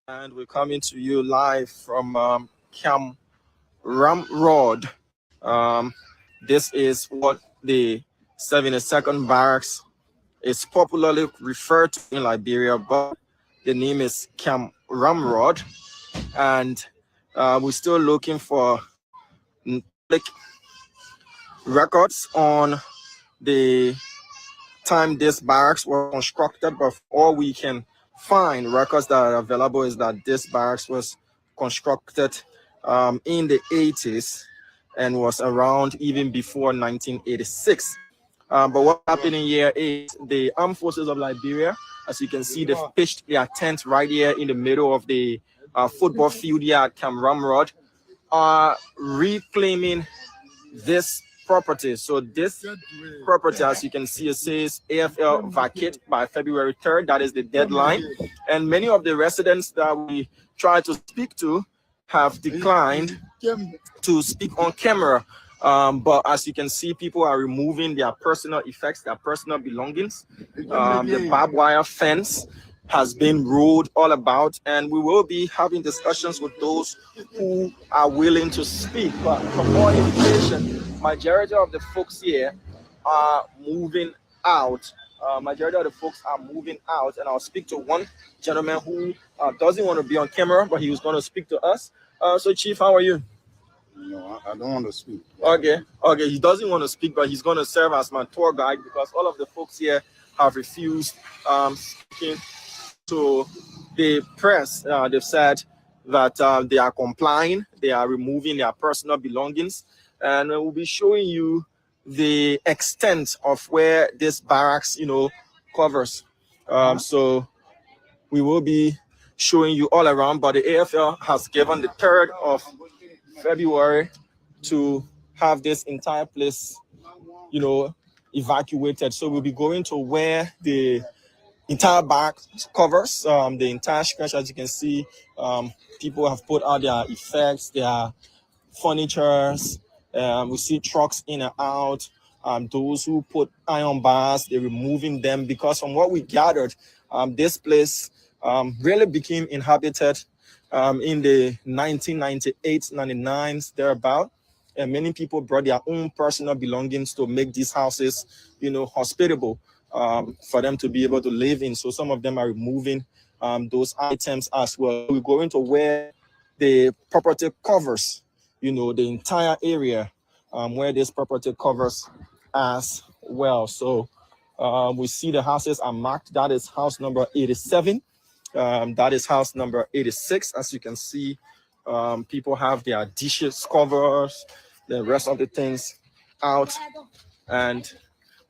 and we're coming to you live from Camp Ramrod. Um, this is what the 72nd Barracks is popularly referred to in Liberia, but the name is Camp Ramrod, and we're still looking for public records on the time this barracks was constructed, but all we can find records that are available is that this barracks was constructed in the 80s and was around even before 1986. But what's happening here is the armed forces of Liberia, as you can see, they've pitched their tent right here in the middle of the football field here at Camp Ramrod, are reclaiming this property. So this property, as you can see, it says AFL vacate by February 3rd. That is the deadline. And many of the residents that we try to speak to have declined to speak on camera. But as you can see, people are removing their personal effects, their personal belongings. The barbed wire fence has been rolled all about, and we will be having discussions with those who are willing to speak. But for more information, majority of the folks here are moving out. Majority of the folks are moving out, and I'll speak to one gentleman who doesn't want to be on camera, but he was going to speak to us. So, Chief, how are you? No, I don't want to speak. Okay, he doesn't want to speak, but he's going to serve as my tour guide because all of the folks here have refused speaking to the press. They've said that they are complying, they are removing their personal belongings, and we'll be showing you the extent of where this barracks, covers. So we will be showing you all around, but the AFL has given the 3rd of February to have this entire place, evacuated. So we'll be going to where the entire back covers, the entire stretch. As you can see, people have put out their effects, their furnitures. We see trucks in and out. Those who put iron bars, they're removing them because from what we gathered, this place really became inhabited in the 1998, 99s, thereabout. And many people brought their own personal belongings to make these houses, hospitable for them to be able to live in. So some of them are removing those items as well. We're going to where the property covers, the entire area where this property covers as well. So we see the houses are marked. That is house number 87. That is house number 86. As you can see, people have their dishes, covers, the rest of the things out, and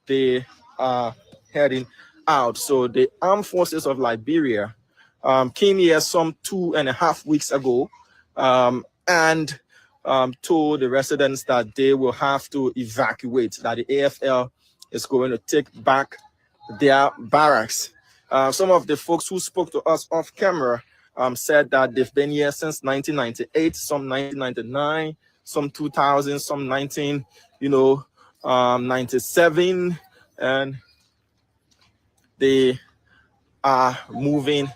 they are heading out. So the armed forces of Liberia came here some 2.5 weeks ago and told the residents that they will have to evacuate, that the AFL is going to take back their barracks. Some of the folks who spoke to us off camera said that they've been here since 1998, some 1999, some 2000, some 97, and they are moving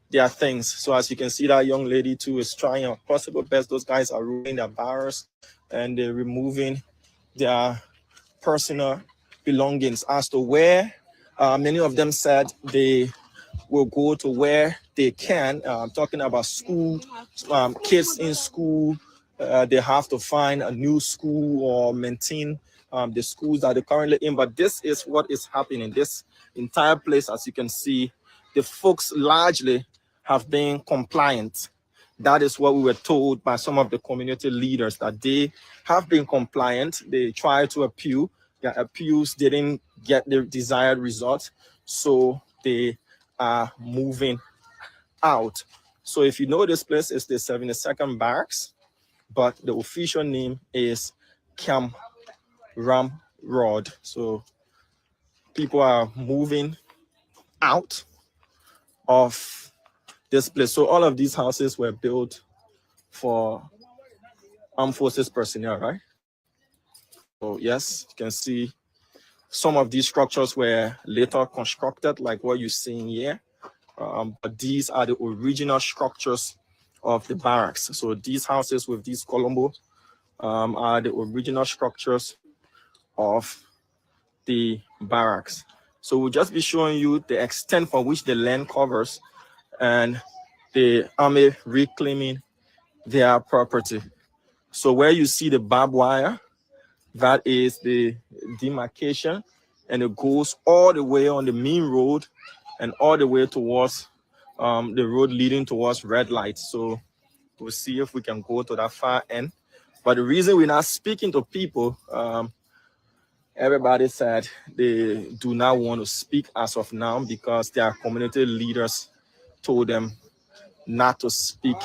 their things. So as you can see, that young lady too is trying her possible best. Those guys are rolling their barrels and they're removing their personal belongings. As to where, many of them said they will go to where they can. Talking about school, kids in school, they have to find a new school or maintain the schools that they're currently in. But this is what is happening. This entire place, as you can see, the folks largely have been compliant. That is what we were told by some of the community leaders, that they have been compliant. They tried to appeal. Their appeals didn't get the desired result, so they are moving out. So if you know, this place is the 72nd Barracks, but the official name is Camp Ramrod. So people are moving out of this place. So all of these houses were built for armed forces personnel, right? So yes, you can see some of these structures were later constructed, like what you're seeing here. But these are the original structures of the barracks. So these houses with these Colombo are the original structures of the barracks. So we'll just be showing you the extent for which the land covers and the army reclaiming their property. So where you see the barbed wire, that is the demarcation, and it goes all the way on the main road and all the way towards the road leading towards red light. So we'll see if we can go to that far end. But the reason we're not speaking to people, everybody said they do not want to speak as of now because their community leaders told them not to speak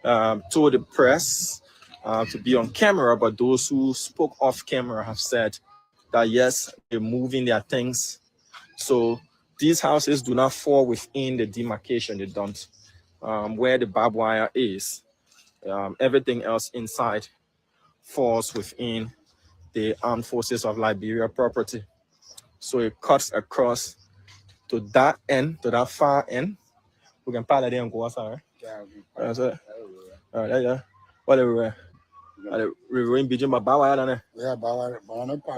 to the press, to be on camera. But those who spoke off camera have said that yes, they're moving their things. So these houses do not fall within the demarcation. They don't. Where the barbed wire is, everything else inside falls within the Armed Forces of Liberia property. So it cuts across to that end, to that far end. We can park there and go outside, right? All right, yeah. Whatever. We're in Beijing, but barbed wire down there. Yeah,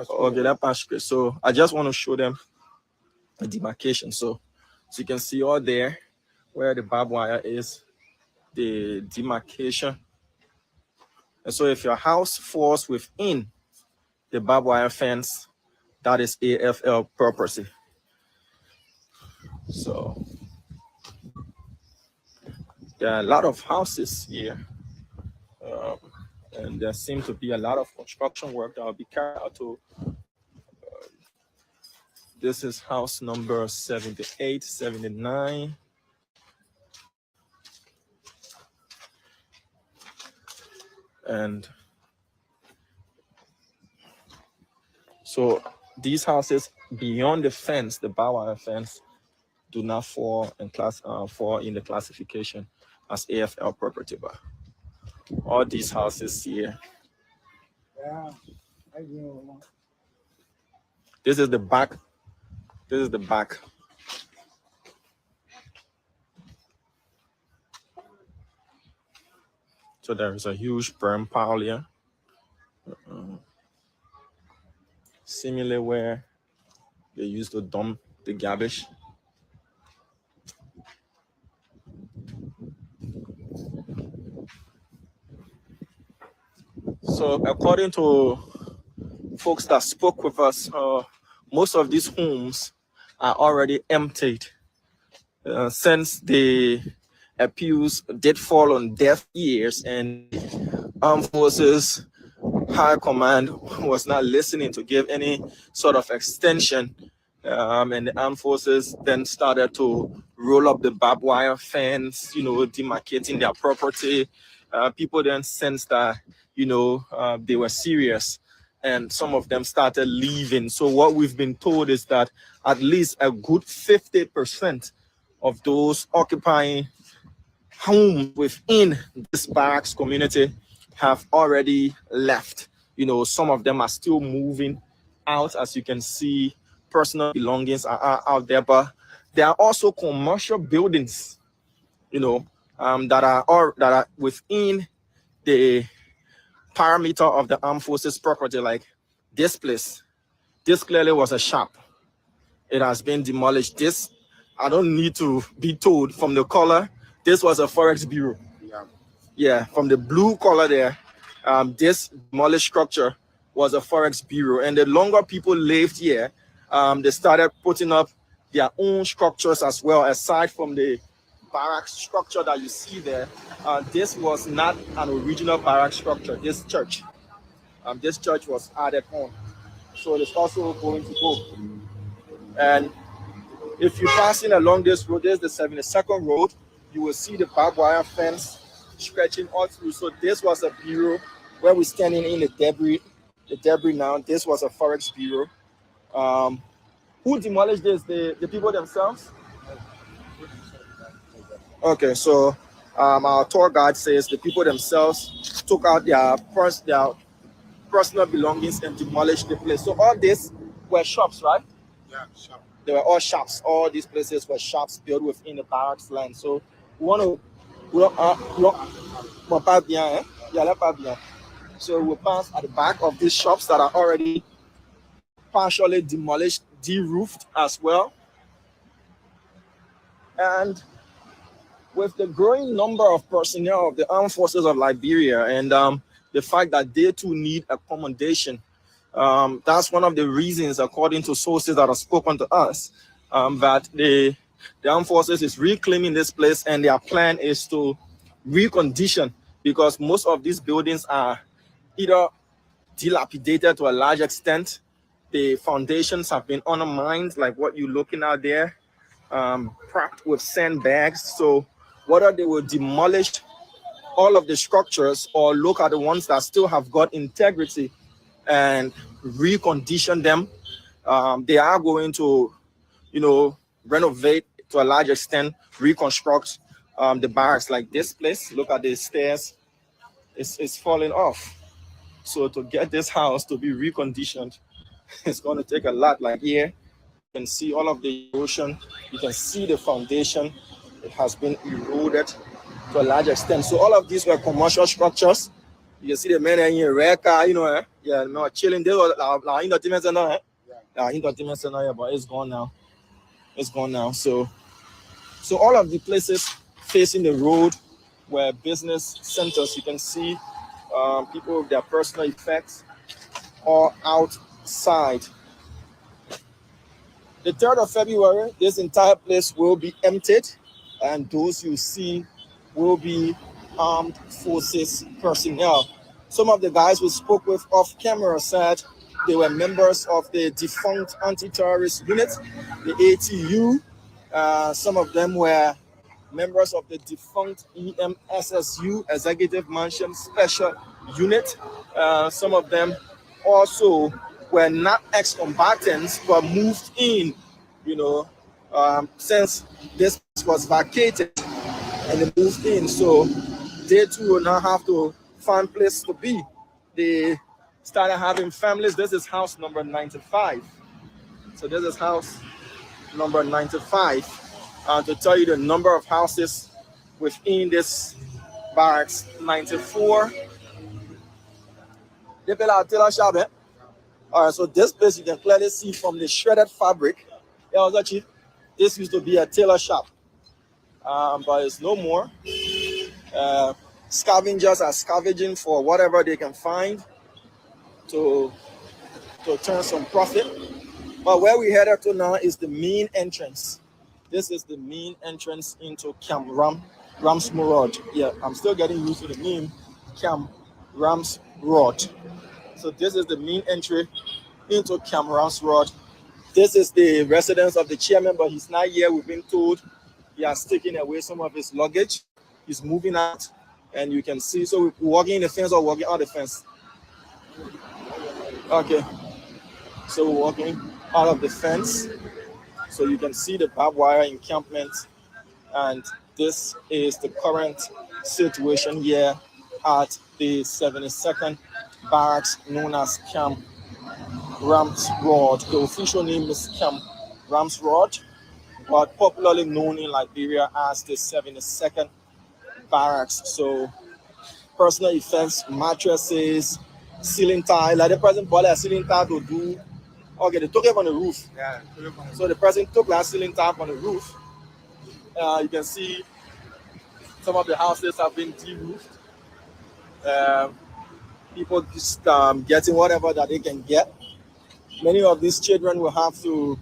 Okay, that pass. So I just want to show them the demarcation. So you can see all there where the barbed wire is, the demarcation. And so if your house falls within the barbed wire fence, that is AFL property. So there are a lot of houses here. And there seems to be a lot of construction work that will be carried out to. This is house number 78, 79. And so these houses beyond the fence, the barbed wire fence, do not fall in the classification as AFL property. But all these houses here. This is the back. This is the back. So there is a huge burn pile here. Similar where they used to dump the garbage. So according to folks that spoke with us, most of these homes are already emptied since the appeals did fall on deaf ears and Armed Forces High Command was not listening to give any sort of extension. And the Armed Forces then started to roll up the barbed wire fence, demarcating their property. People then sensed that, they were serious, and some of them started leaving. So what we've been told is that at least a good 50% of those occupying homes within this barracks community have already left. Some of them are still moving out. As you can see, personal belongings are out there, but there are also commercial buildings, that are within the parameter of the Armed Forces property. Like this place, this clearly was a shop. It has been demolished. This, I don't need to be told from the color, this was a Forex Bureau. Yeah, from the blue color there, this demolished structure was a Forex Bureau. And the longer people lived here, they started putting up their own structures as well, aside from the barrack structure that you see there. This was not an original barrack structure. This church was added on. So it's also going to go. And if you're passing along this road, there's the 72nd road, you will see the barbed wire fence stretching all through. So this was a bureau where we're standing in the debris now. This was a Forex Bureau. Who demolished this? The people themselves? Okay, so our tour guide says the people themselves took out their personal belongings and demolished the place. So all this were shops, right? Yeah, shop. They were all shops. All these places were shops built within the barracks land. So we want to, pas bien, hein? Yeah, là, pas bien. So we pass at the back of these shops that are already partially demolished, de-roofed as well. And with the growing number of personnel of the armed forces of Liberia and the fact that they too need accommodation, that's one of the reasons, according to sources that have spoken to us, that the armed forces is reclaiming this place, and their plan is to recondition, because most of these buildings are either dilapidated to a large extent. The foundations have been undermined, like what you're looking at there, packed with sandbags. So whether they will demolish all of the structures or look at the ones that still have got integrity and recondition them, they are going to, renovate to a large extent, reconstruct the barracks. Like this place, look at the stairs, it's falling off. So to get this house to be reconditioned, it's going to take a lot. Like here, you can see all of the erosion. You can see the foundation. It has been eroded to a large extent. So all of these were commercial structures. You can see the men in a red car, yeah, no, chilling. They were in the Timen Center, in the Timen Center, but it's gone now. It's gone now. So all of the places facing the road were business centers. You can see people with their personal effects or outside. The 3rd of February, this entire place will be emptied, and those you see will be armed forces personnel. Some of the guys we spoke with off camera said they were members of the defunct anti-terrorist unit, the ATU. Some of them were members of the defunct EMSSU, Executive Mansion Special Unit. Some of them also were not ex-combatants, but moved in, since this was vacated, and they moved in. So they too will now have to find place to be. They started having families. This is house number 95. So this is house number 95. To tell you the number of houses within this barracks, 94. They built a tailor shop, eh? All right, so this place you can clearly see from the shredded fabric. This used to be a tailor shop, but it's no more. Scavengers are scavenging for whatever they can find to turn some profit. But where we headed to now is the main entrance. This is the main entrance into Camp Ramsrod. Yeah, I'm still getting used to the name Camp Ramsrod. So this is the main entry into Camp Ramsrod. This is the residence of the chairman, but he's not here. We've been told he has taken away some of his luggage. He's moving out, and you can see. So we're walking in the fence or walking out the fence. Okay. So we're walking out of the fence. So you can see the barbed wire encampment, and this is the current situation here at the 72nd Barracks, known as Camp Ramsrod. The official name is Camp Ramsrod, but popularly known in Liberia as the 72nd Barracks. So personal effects, mattresses, ceiling tile. Like the person bought a ceiling tile to do. Okay, they took it on the roof. Yeah. So the person took that ceiling tile on the roof. You can see some of the houses have been de-roofed. People just getting whatever that they can get. Many of these children will have to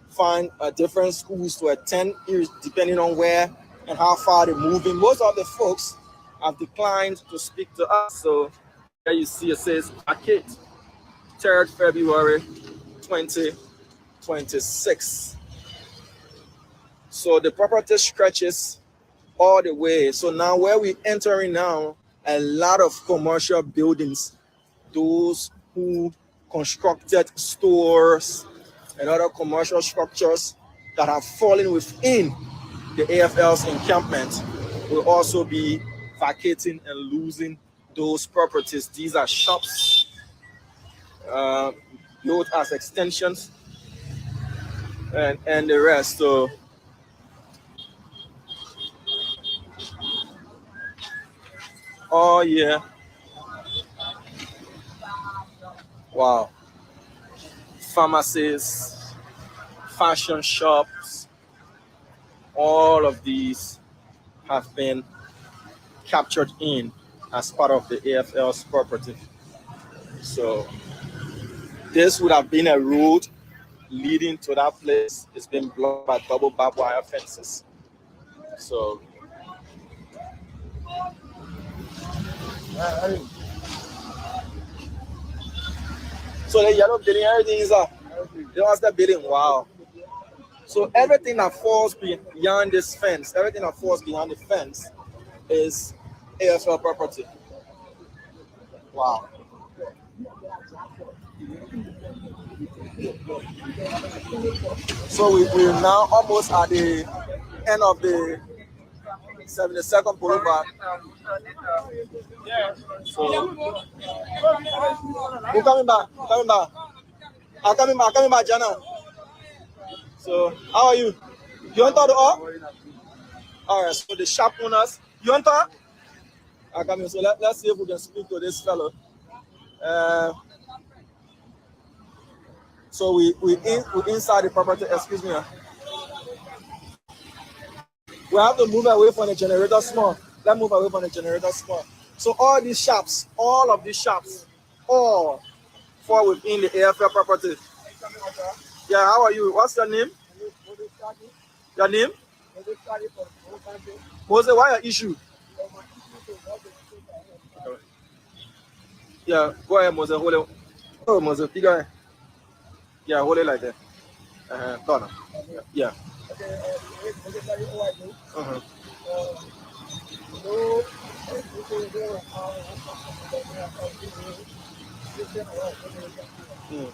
find different schools to attend, depending on where and how far they're moving. Most of the folks have declined to speak to us. So there you see it says vacate, 3rd February 2026. So the property stretches all the way. So now where we're entering now, a lot of commercial buildings, those who constructed stores and other commercial structures that have fallen within the AFL's encampment will also be vacating and losing those properties. These are shops built as extensions and the rest. So oh yeah, wow. Pharmacies, fashion shops, all of these have been captured in as part of the AFL's property. So this would have been a road leading to that place. It's been blocked by double barbed wire fences. So so the yellow building, everything is up. They want that building. Wow. So everything that falls beyond this fence, everything that falls behind the fence is AFL property. Wow. So we're now almost at the end of the 72nd Boulevard. So we're coming back. We're coming back. I'm coming back, Jana. So how are you? You want to talk to all? All right. So the shop owners, you want to talk? I'm coming. So let's see if we can speak to this fellow. So we inside the property. Excuse me. We have to move away from the generator small. Let's move away from the generator small. So all these shops, all of these shops, all fall within the AFL property. Yeah, how are you? What's your name? Your name? Mose, why your issue? Yeah, go ahead, Mose. Hold it. Oh, Mose, figure. Yeah, hold it like that. Donna. Yeah. Uh-huh. Mm.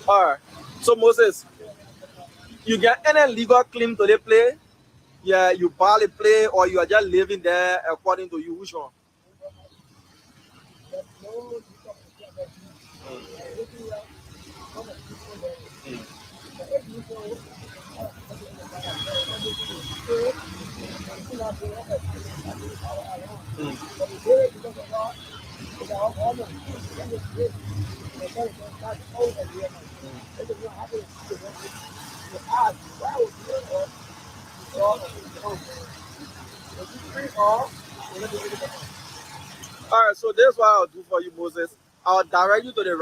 All right. So Moses, you get any legal claim to the play? Yeah, you buy the play or you are just living there according to you. Which one? All right, so this is what I'll do for you, Moses. I'll direct you to the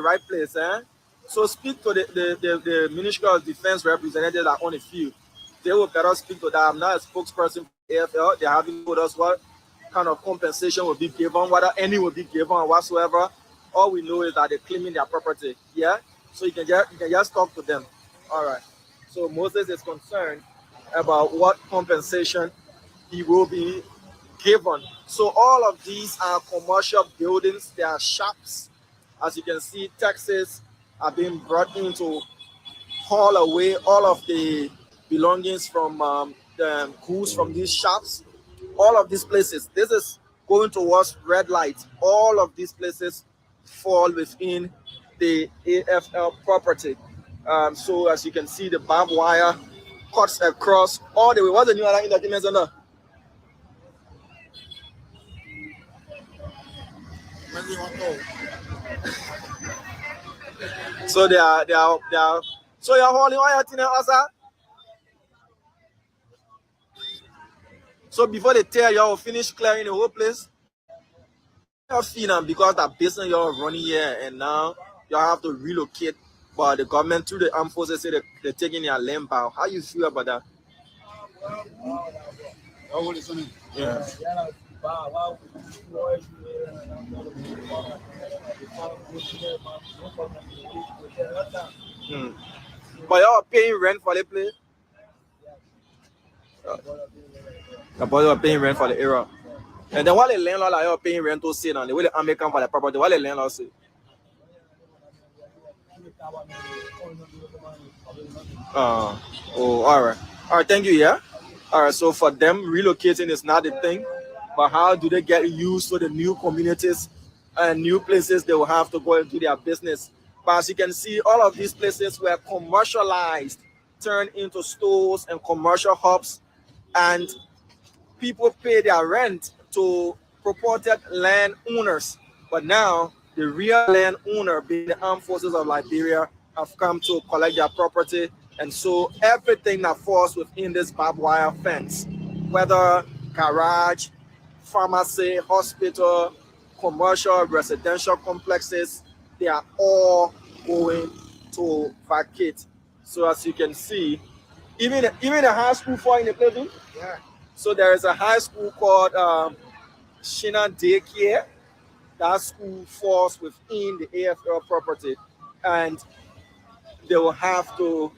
right place, eh? So speak to the Ministry of Defense representative that on the field. They will better speak to that. I'm not a spokesperson for AFL. They haven't told us what kind of compensation will be given, whether any will be given or whatsoever. All we know is that they're claiming their property. Yeah. So you can just talk to them. All right. So Moses is concerned about what compensation he will be given. So all of these are commercial buildings. They are shops. As you can see, taxes are being brought in to haul away all of the belongings from the goods from these shops. All of these places. This is going towards red light. All of these places fall within the AFL property. So as you can see, the barbed wire cuts across all the way. What's the new other documents on that? So they are. So you're holding all your thing outside. So before they tear you, will finish clearing the whole place. You're feeling because that business you're running here, and now you have to relocate. But the government through the armed forces say they're taking their land back. How you feel about that? Yeah. But y'all paying rent for the place? The boys are paying rent for the area. And then while the landlord are y'all paying rent to sit on the way the American for the property, what the landlord say? All right. All right, thank you, yeah? All right, so for them, relocating is not the thing, but how do they get used to the new communities and new places they will have to go and do their business? But as you can see, all of these places were commercialized, turned into stores and commercial hubs, and people pay their rent to purported land owners. But now, the real land owner, being the armed forces of Liberia, have come to collect their property. And so everything that falls within this barbed wire fence, whether garage, pharmacy, hospital, commercial, residential complexes, they are all going to vacate. So as you can see, even the high school fall in the place. Yeah. So there is a high school called Shina Daycare. That school falls within the AFL property, and they will have to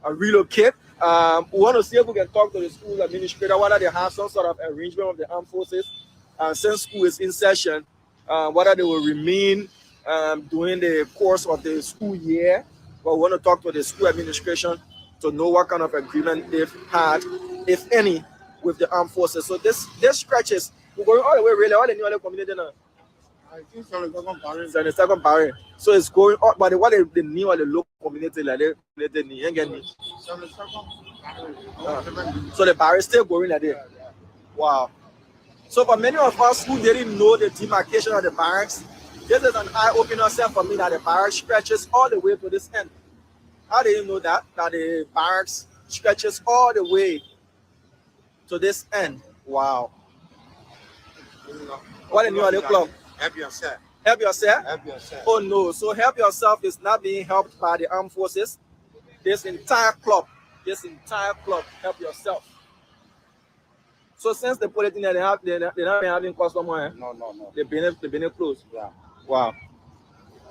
relocate. We want to see if we can talk to the school administrator whether they have some sort of arrangement with the armed forces since school is in session, whether they will remain during the course of the school year. But we want to talk to the school administration to know what kind of agreement they've had, if any, with the armed forces. So this stretches, we're going all the way really, all the new community now. I think 72nd Barry. 72nd Barry. So it's going up, but what the new or the local community like they ain't getting it. 72nd Barry. So the Barry still going like that. Wow. So for many of us who didn't know the demarcation of the barracks, this is an eye-opener for me that the barracks stretches all the way to this end. How do you know that? That the barracks stretches all the way to this end. Wow. What a new other club? Help yourself. Help yourself? Help yourself. Oh no. So help yourself is not being helped by the armed forces. This entire club, help yourself. So since the police they're not having customer. No. They've been closed. Yeah. Wow.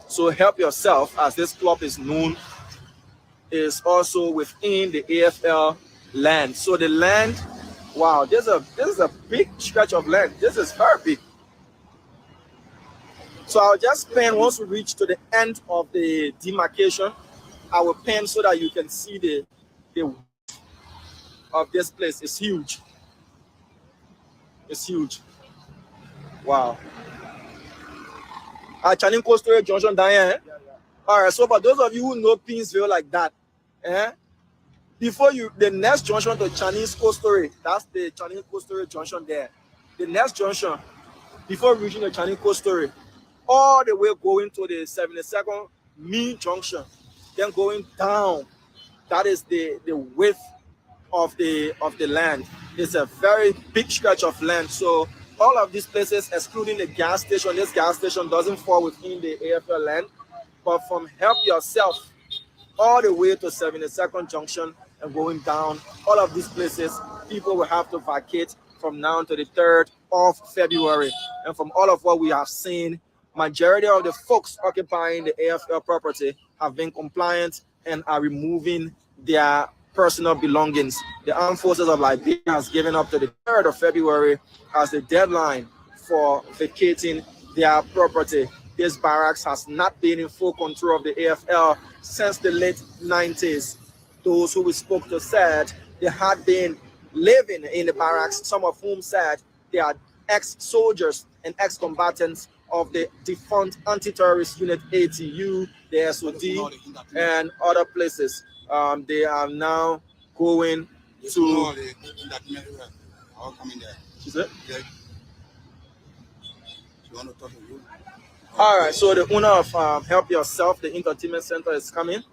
So help yourself, as this club is known, is also within the AFL land. So the land, wow, this is a big stretch of land. This is very big. So I'll just pen once we reach to the end of the demarcation. I will pen so that you can see the width of this place. It's huge. It's huge. Wow. At Channing Coastal Junction, Diane. All right. So for those of you who know Pinsville like that, before the next junction to Channing Coastal, that's the Channing Coastal Junction there. The next junction, before reaching the Channing Coastal, all the way going to the 72nd Mean Junction, then going down. That is the width of the land. It's a very big stretch of land. So all of these places, excluding the gas station, this gas station doesn't fall within the AFL land. But from Help Yourself all the way to 72nd Junction and going down, all of these places, people will have to vacate from now to the 3rd of February. And from all of what we have seen, majority of the folks occupying the AFL property have been compliant and are removing their personal belongings. The Armed Forces of Liberia has given up to the 3rd of February as the deadline for vacating their property. This barracks has not been in full control of the AFL since the late 90s. Those who we spoke to said they had been living in the barracks, some of whom said they are ex-soldiers and ex-combatants of the defunct anti-terrorist unit ATU, the SOD, and other places. They are now going to. She said? All right, so the owner of Help Yourself, the entertainment center, is coming.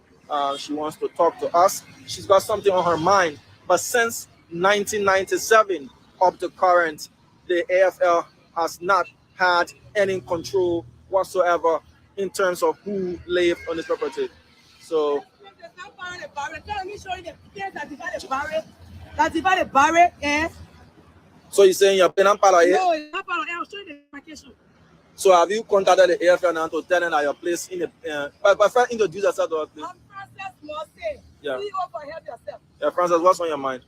She wants to talk to us. She's got something on her mind. But since 1997 up to current, the AFL has not had any control whatsoever in terms of who lived on this property. So so you're saying you're paying No, it's not part of it. I'll show you the demarcation. So have you contacted the AFL now to tell them that your place in the but first introduce yourself to us, please. I'm Frances Mosse. Yeah. CEO for Help Yourself. Yeah, Francis, what's on your mind?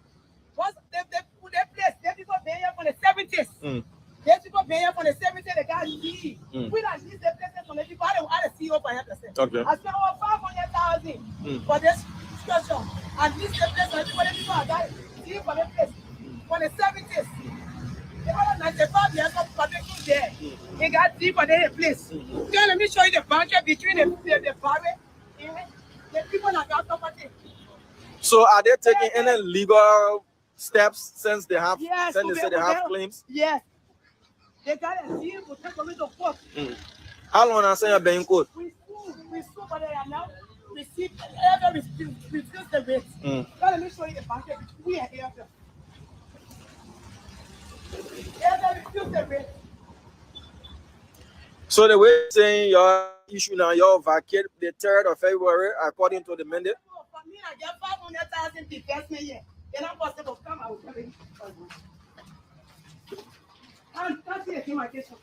What's they place? They people been here from the 70s. Mm. They people been here from the 70s. They got leave. Mm. We don't use the places from the people. I the CEO for Help Yourself. Okay. I spent over 500,000 for this discussion. And this the place where people are got leave for the place from the 70s. The other 95 years of protection there. They got deep for the place. So let me show you the boundary between the barrier and the people that got property. So are they taking any legal steps since they have Yes, since they say they have claims? Yes. They got a deal to take away the court. How long has you been in court? We sue, but they are now received refuse the rate. So let me show you the boundary between we and AFL. AFL refuse the rate. So the way you're saying your issue now, your vacate the 3rd of February, according to the mandate. For me, I get 500,000 investment here. They're not possible. Come, I will tell you. And that's the demarcation.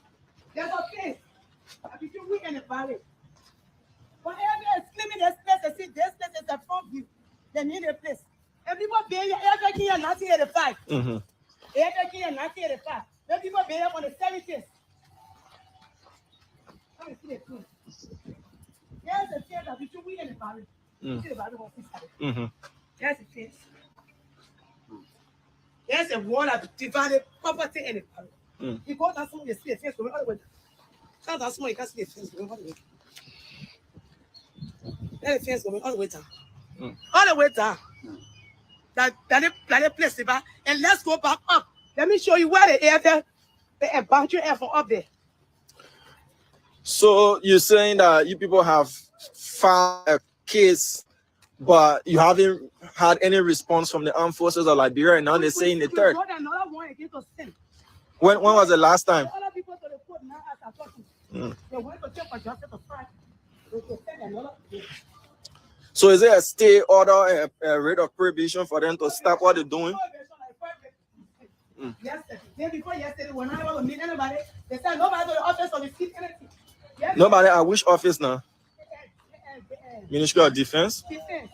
There's a place between we and the valley. But every is claiming this place, they see this place is a front view. They need a place. And people being here, every year 1985. Every year 1985. Then people being here on the 70s. Let me see the place. There's a place between we and the valley. You see the valley was inside. There's a place. There's a wall that divided property and the valley. You go down some, you see the fence going all the way down. That's small, you can see the fence going all the way down. Let the fence going all the way down. All the way down. That place, and let's go back up. Let me show you where the AFL, the boundary air for up there. So you're saying that you people have filed a case, but you haven't had any response from the armed forces of Liberia, and now they're saying the 3rd. Another one against us. When was the last time? The other people to the court now as I talk to you. They went to check for justice of Friday. They could send another. So is there a stay order, a rate of prohibition for them to stop what they're doing? Yesterday, day before yesterday, when I was meet anybody, they said nobody to the office or receive anything. Nobody at which office now? Ministry of Defense? Defense.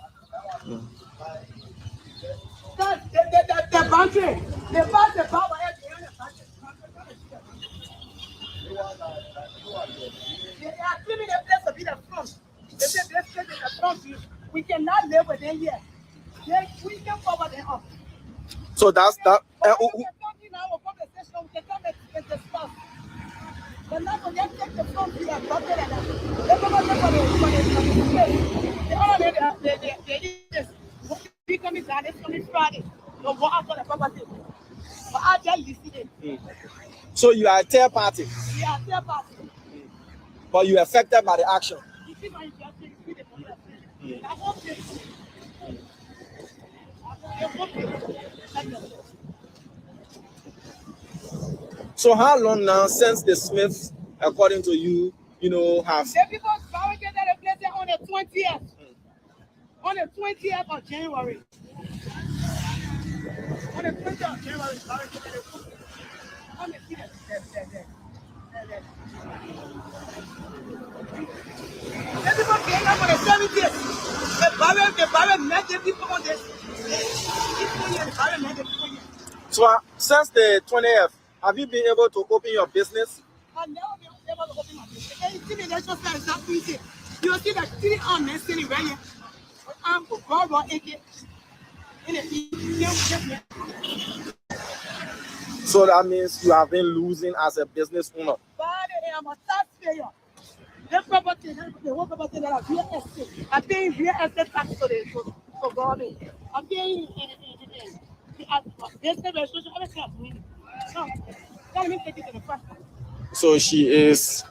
The boundary, they pass the power at the end of the boundary. They are claiming the place to be the front. They say this place is the front view. We cannot live within here. We can cover them up. So that's that. But now when they take the front view and drop it like that, they're going to take for the coming down, it's coming Friday. So go out for the property. But I just listen it. So you are a third party, Yeah, third party. but you are affected by the action. You see my injustice, you see the problem. I hope this. So how long now since the Smiths, according to you, have? The people barricaded the place on the 20th. On the 20th of January. On the 20th of January, barricaded the place. On the 20th. The people came up on the 70th. The barrier met the people on this. The barrier met the people here. So since the 20th, have you been able to open your business? I've never been able to open my business. And you see the national fair is not easy. You'll see that 3 armed men sitting right here. I'm raw AK. So that means you have been losing as a business owner. But I'm a taxpayer. The property, the whole property that I'm real estate. I'm paying real estate tax to government. I'm paying business registration, everything I'm doing. No, can't even take it to the first one. So she is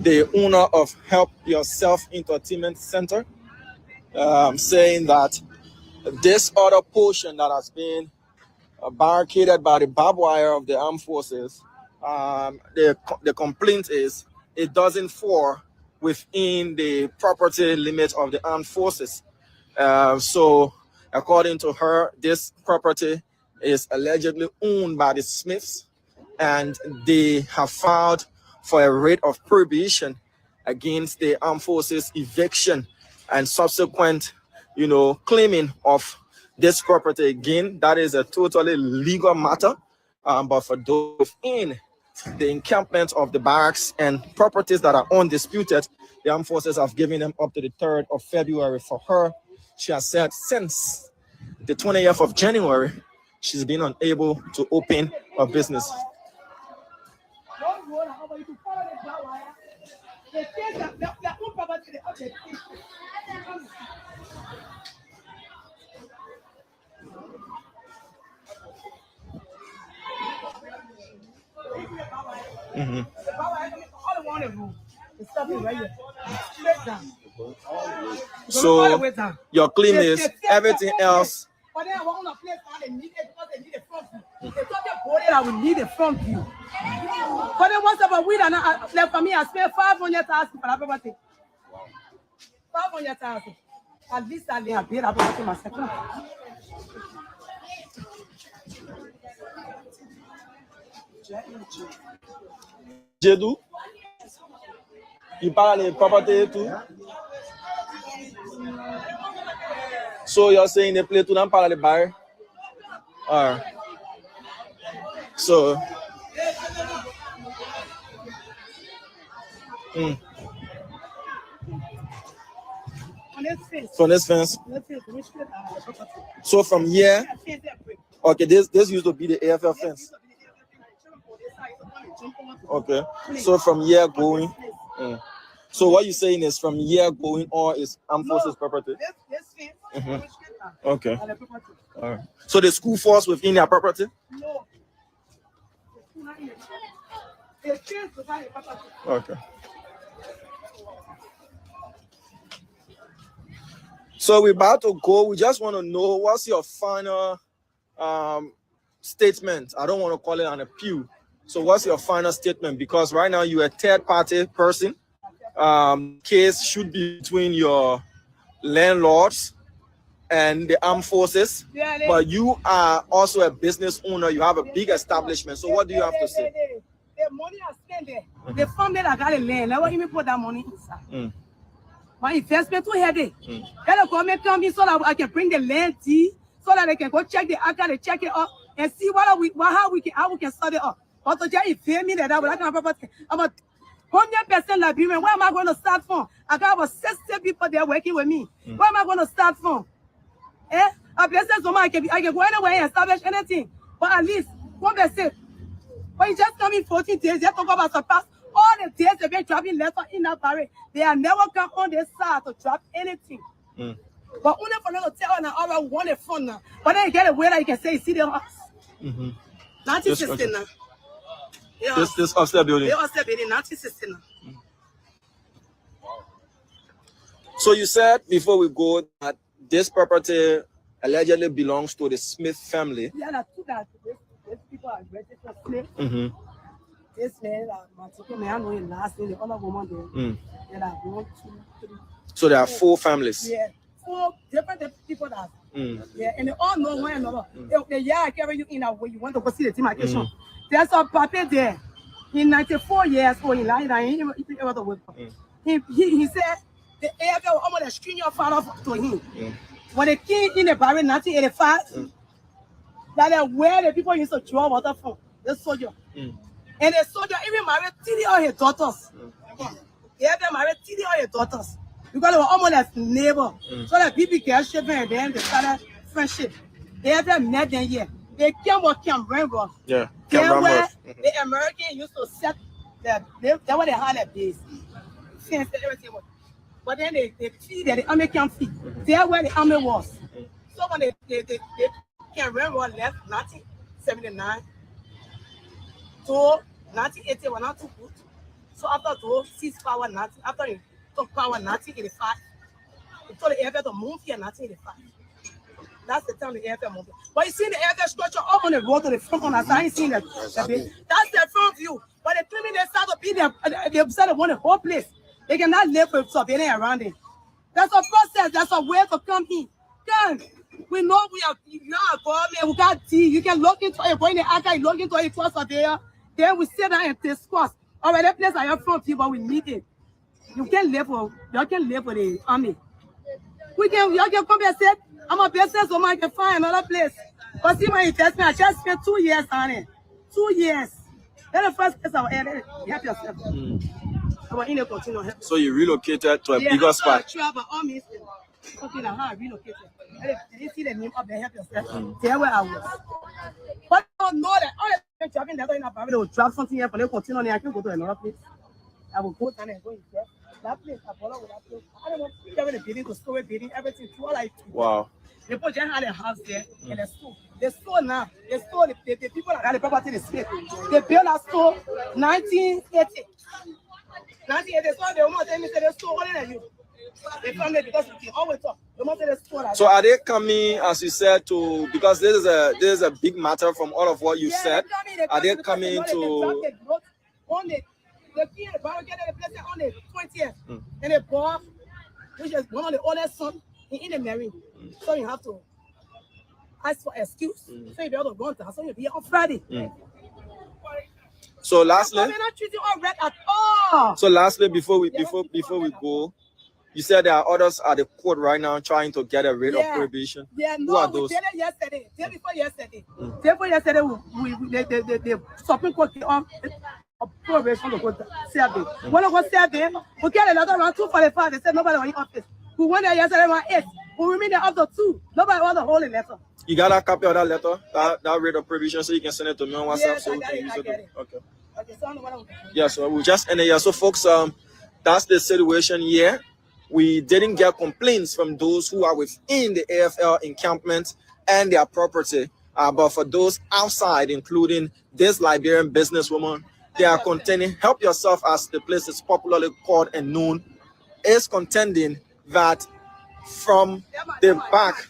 the owner of Help Yourself Entertainment Center, saying that this other portion that has been barricaded by the barbed wire of the armed forces, the complaint is it doesn't fall within the property limit of the armed forces. So according to her, this property is allegedly owned by the Smiths, and they have filed for a writ of prohibition against the armed forces eviction and subsequent, claiming of this property. Again, that is a totally legal matter. But for those within the encampment of the barracks and properties that are undisputed, the armed forces have given them up to the 3rd of February. For her, she has said since the 20th of January, she's been unable to open a business. So your claim is everything else. But then I want to place now they need it because they need a front view. They thought they bought it, I will need a front view. But then once about weed and left for me, I spent 500,000 for that property. 500,000. At least I have paid that property myself. Jedu, you buy the property too. So you're saying they play to them part of the bar? Alright. So from this fence. So from here, okay, this used to be the AFL fence. Okay, so from here going. So what you're saying is from here going on is armed forces property? Okay. All right. So the school falls within their property? No. Okay. So we're about to go. We just want to know what's your final statement. I don't want to call it an appeal. So what's your final statement? Because right now you're a third-party person. Case should be between your landlords and the armed forces, but you are also a business owner. You have a big establishment. So what do you have to say? The money I spend there, the family that got a land, let me put that money inside. My investment too heavy. Let the government come in so that I can bring the land tea, so that they can go check the account, they check it up, and see how we can start it up. But to just pay me that way, I can have about 100% Liberian. Where am I going to start from? I got about 60 people there working with me. Where am I going to start from? A business woman, I can go anywhere and establish anything. But at least 1%. But you just come in 14 days, you have to go about surpass all the days they've been dropping letter in that barrel. They are never come on this side to drop anything. But only for them to tell now, all right, we want a fund now. But then you get a way that you can say, you see the house. 1960 now. Yeah. This upstairs building. The upstairs building, 1960 now. So you said before we go that this property allegedly belongs to the Smith family. Yeah, that's true that these people are registered Smith. This man, I know his last name, the other woman there. There are 1, 2, 3. So there are 4 families. Yeah, 4 different people that. Yeah, and they all know one another. The year I carry you in that way, you want to go see the demarcation. There's a puppet there. In 94 years old, he lied and he able to work. He said the AFL almost screen your father to him. When they came in the barrel in 1985, that where the people used to draw water from, the soldier. And the soldier even married 3 of his daughters. They had married 3 of his daughters. Because they were almost like neighbors. So that people get shipping and then they started friendship. They had met them here. They came with Camp Rainbow. Yeah. Camp where the Americans used to set that they were the hard base. Since everything was. But then they feed the American feet. There where the army was. So when they Camp Rainbow left 1979 to 1981, not too good. So after those cease power, after he took power in 1985, he told the AFL to move here in 1985. That's the time the AFL moved. But you see the AFL structure up on the road to the front on the side, seeing that. That's their front view. But the criminals they start to be there, they start to want the whole place. They cannot live with surveillance around it. That's a process. That's a way to come in. Come. We know we are government, we got tea. You can look into it, go in the archive, look into it, surveyor. Then we sit down and discuss. All right, that place I am from, people, we need it. You can live for the army. Y'all can come here and say, I'm a businesswoman, I can find another place. But see my investment, I just spent 2 years on it. 2 years. That's the first place I'll end it. Help yourself. So you relocated to a bigger spot. Travel, all means, okay, now how I relocated. Did you see the name of the help yourself? There where I was. But I don't know that all the traveling that I will drop something here for them continue on. I can go to another place. I will go down and go in there. That place, I follow with that place. I don't want to be the building, to store building, everything. Wow. The people just had a house there and a store. The store now, the store, the people that got the property, the state. They built a store 1980. 1980, so they almost tell me the store older than you. They found it because we can always talk. They almost say the store. So are they coming, as you said, to, because this is a big matter from all of what you said. Are they coming to? The key, the barricade, the place on the 20th, and the bar, which is one of the oldest sons in the marine. So you have to ask for excuse. So you be able to go to, so you'll be on Friday. So lastly, we're not treating all red at all. So lastly, before we go, you said there are others at the court right now trying to get a rate of prohibition. Yeah, no, who are those? We did it yesterday. Day before yesterday. Day before yesterday, the Supreme Court came on a prohibition to go to Saturday. When I go Saturday, we get another around 2:45. They said nobody was in office. We went there yesterday around 8. We remain there up to 2. Nobody want the whole letter. You got a copy of that letter, that rate of prohibition, so you can send it to me on WhatsApp. Yes, so I got it. Okay. Okay, so I don't know what I'm doing. Yeah, so we'll just end it here. So folks, that's the situation here. We didn't get complaints from those who are within the AFL encampment and their property. But for those outside, including this Liberian businesswoman, they are contending, help yourself, as the place is popularly called and known, is contending that from the back.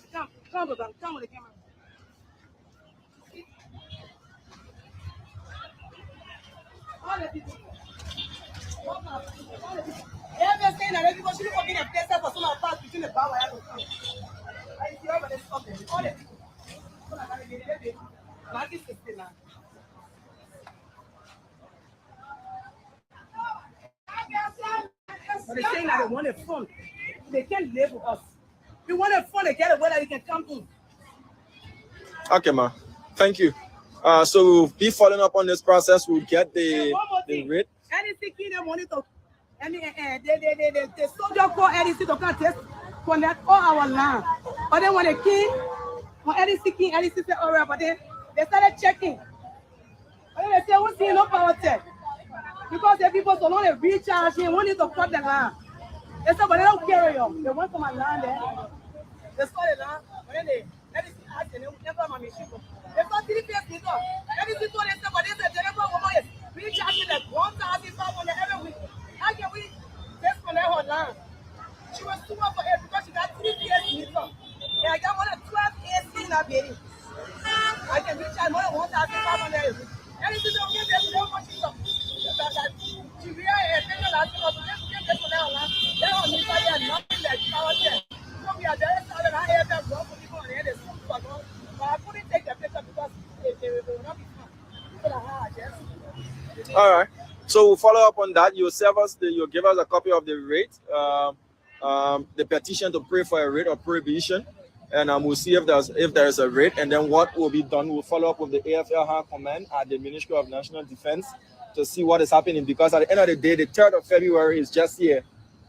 Come with the camera. All the people. Everything that everybody should have been a place for some of us between the power and the I see over the stuff. All the people. But they're saying that they want a phone. They can't live with us. We want a phone to get a way that they can come in. Okay, ma. Thank you. So we'll be following up on this process. We'll get the rate. Anything they want to, the soldier call anything to connect all our land. But then when they came, when anything said all right, but then they started checking. But then they say, who's seeing no power tech? Because the people so long they recharge, they wanted to cut the land. They said, but they don't carry you. They went for my land there. They saw the land, but then they asked, and they never my machine. They saw 3 days later. Everything told them, but they said, they never woman is recharging like 1,500 every week. How can we disconnect her land? She was super for it because she got 3 days later. And I got more than 12 AC in that baby. I can recharge more than 1,500 every week. Anything don't get them, they don't want you to. She really is taking last year, so let's get this for now. They don't need nothing like power there. So we are just starting our AFL for people on the other side. But I couldn't take the picture because they will not be fun. All right. So we'll follow up on that. You'll serve us, you'll give us a copy of the rate, the petition to pray for a rate of prohibition, and we'll see if there's a rate, and then what will be done. We'll follow up with the AFL High Command at the Ministry of National Defense to see what is happening, because at the end of the day, the 3rd of February is just here.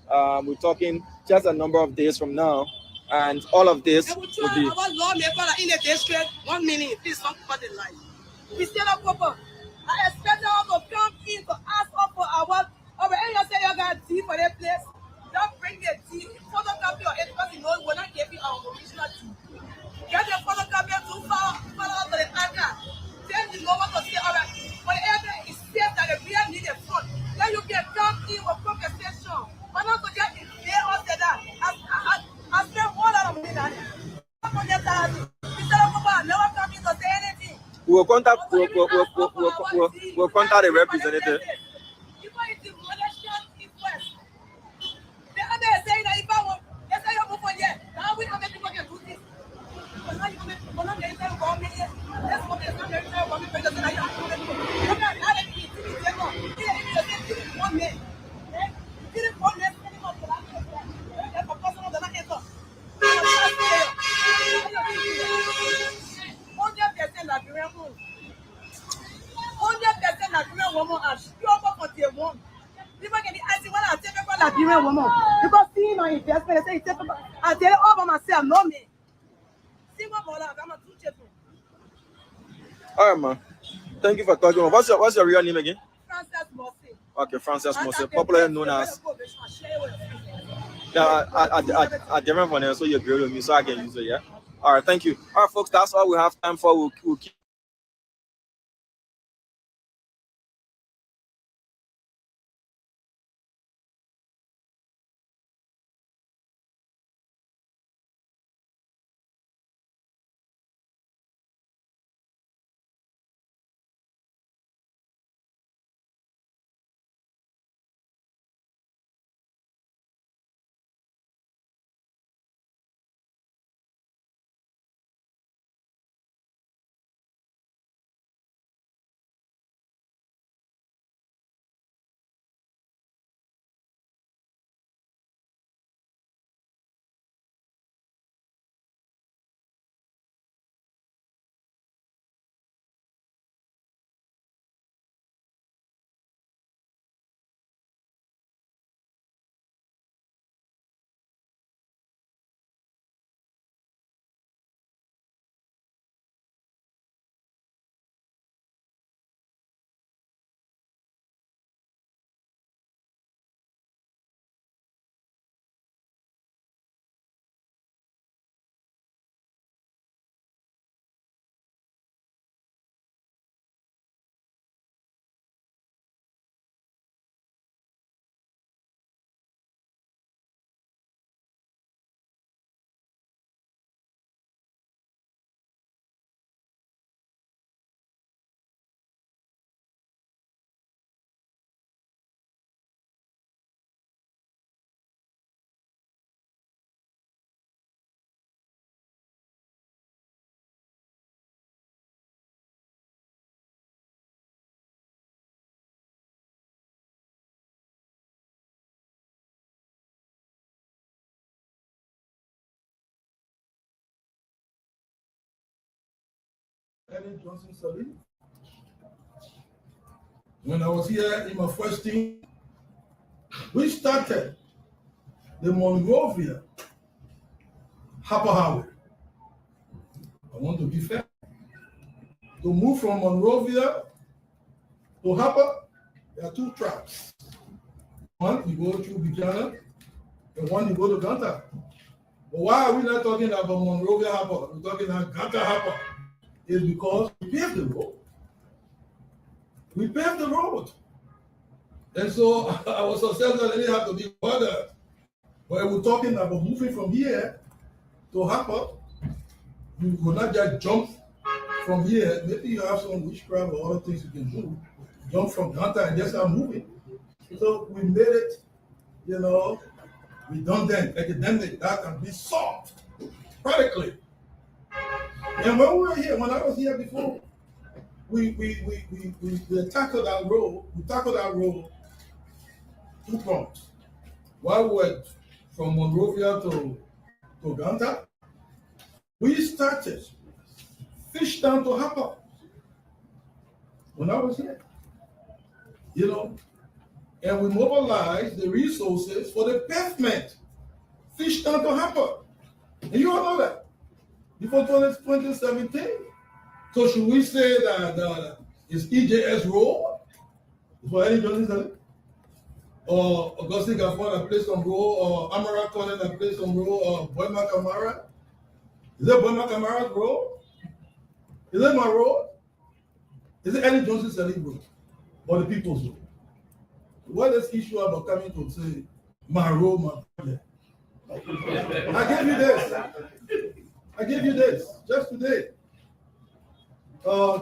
We're talking just a number of days from now, and all of this will be. Our lawmaker in the district, 1 minute, please talk about the life. We still up for. I expect them to come in to ask us for our. And you say you got tea for that place. Don't bring the tea. Photocopy or it because you know we're not giving our original tea. Get the photocopy to follow up to the anchor. Then you know what to say. All right. Whenever it's safe that the beer need a phone, then you can come in with compensation. But not to get in there or say that. I spend all of money on it. Instead of never coming to say anything. We'll contact the representative. Because seeing my investment, they say it's I tell it all by myself, no me. See what I'm a two children. All right, man. Thank you for talking. What's your real name again? Frances Mossy. Okay, Frances Mossy, popularly known as. Yeah, I didn't want to, so you agree with me, so I can use it. Yeah. All right, thank you. All right, folks, that's all we have time for. We'll keep. Ellen Johnson Sirleaf. When I was here in my first team, we started the Monrovia Harper Highway. I want to be fair. To move from Monrovia to Harper, there are two tracks. One, you go through Buchanan, and one, you go to Gunter. But why are we not talking about Monrovia Harper? We're talking about Gunter Harper. It's because we paved the road. We paved the road. And so our successor didn't have to be bothered. But we're talking about moving from here to Harper. You could not just jump from here. Maybe you have some witchcraft or other things you can do. Jump from Gunter and just start moving. So we made it, redundant, academic, that can be solved practically. And when we were here, when I was here before, we tackled that road. We tackled that road 2 prongs. While we were from Monrovia to Gunter, we started Fishtown to Harper. When I was here, and we mobilized the resources for the pavement, Fishtown to Harper. And you all know that. Before 2017. So should we say that it's EJS Road? For any Johnson, or Augustine Gafford placed on road, or Amara Conan placed on road, or Boyma Camara? Is it Boyma Camara's road? Is it my road? Is it any Johnson Sirleaf road? Or the people's road? What is the issue about coming to say my road, my project? I gave you this just today.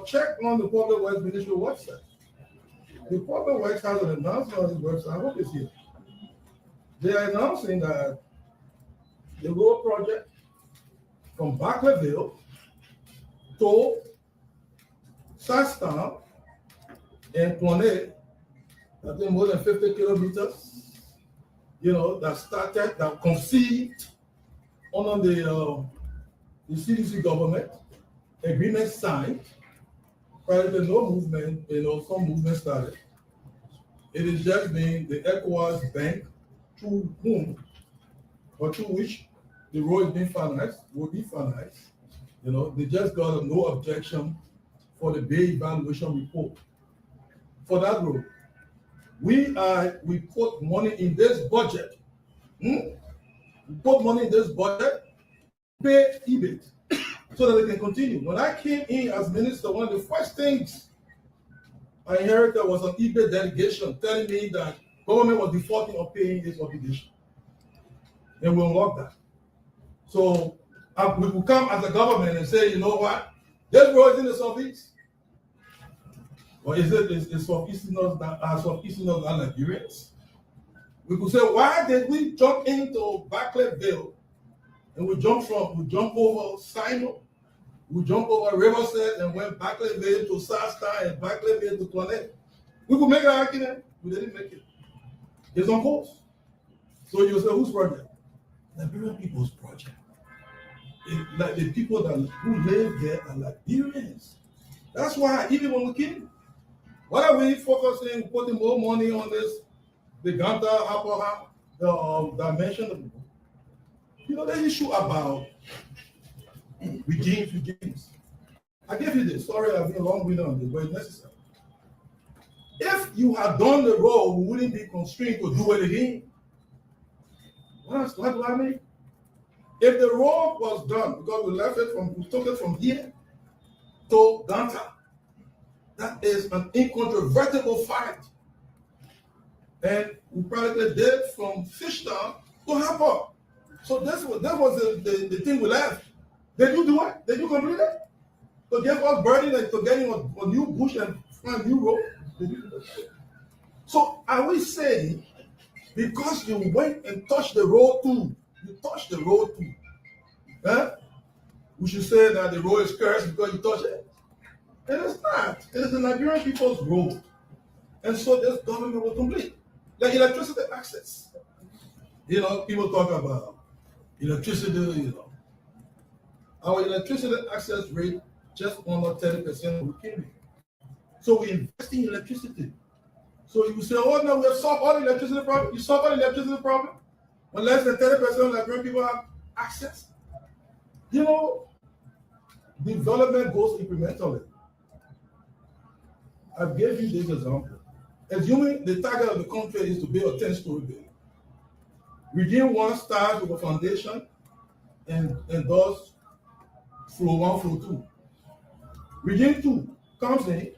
Check on the Public Works Ministry website. The Public Works has an announcement on its website. I hope it's here. They are announcing that the road project from Barclayville to Sastown and Cloney, I think more than 50 kilometers, that started, that conceived under the CDC government, agreement signed, prior to no movement, some movement started. It is just been the ECOWAS bank through whom or through which the road is being financed, will be financed. They just got a no objection for the Bay evaluation report for that road. We put money in this budget. We put money in this budget, pay EBIT, so that they can continue. When I came in as minister, one of the first things I inherited was an EBIT delegation telling me that government was defaulting on paying its obligation. And we unlocked that. So we could come as a government and say, you know what, this road is in the southeast. Or is it for Easterners that are Nigerians? We could say, why did we jump into Barclayville and we jump over Sino, we jump over Riverside and went Barclayville to Southtown and Barclayville to Toinette? We could make an argument, we didn't make it. It's on course. So you say, whose project? Liberian people's project. Like the people who live there are Liberians. That's why even when we came, why are we focusing, putting more money on this, the Ganta Apoha, dimension? The issue about regimes. I give you this. Sorry, I've been long-winded on this, but it's necessary. If you had done the road, we wouldn't be constrained to do it again. What do I mean? If the road was done, because we took it from here to Ganta, that is an incontrovertible fact. And we practically did from Fishtown to Harper. So that was the thing we left. Did you do it? Did you complete it? To get us burning and to getting a new bush and find a new road? Did you do that? So are we saying because you went and touched the road too, we should say that the road is cursed because you touched it? It is not. It is the Nigerian people's road. And so this government will complete. Like electricity access. People talk about electricity, Our electricity access rate just under 30% of the Kenya. So we invest in electricity. So you say, oh no, we have solved all the electricity problem. You solve all the electricity problem when less than 30% of Nigerian people have access. Development goes incrementally. I gave you this example. Assuming the target of the country is to build a 10-story building. Regime 1 starts with a foundation and does floor 1, floor 2. Regime 2 comes in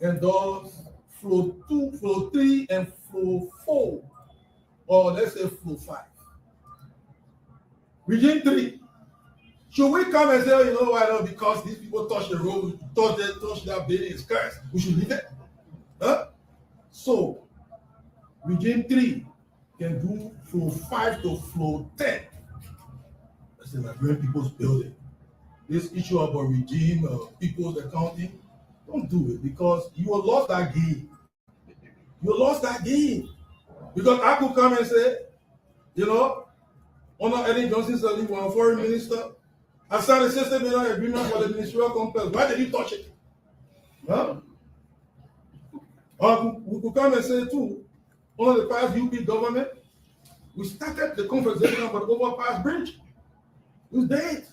and does floor 2, floor 3, and floor 4, or let's say floor 5. Regime 3. Should we come and say, you know what, because these people touch the road, touch that building, it's cursed, we should leave it? Huh? So, regime 3 can do floor 5 to floor 10. That's the Nigerian people's building. This issue about regime, people's accounting, don't do it because you will lost that game. You lost that game. Because I could come and say, Honor Eddie Johnson Sirleaf, one foreign minister, I signed a $60 million agreement for the ministerial complex. Why did you touch it? Huh? Or we could come and say too, under the past UP government, we started the conversation about the overpass bridge. It was dead.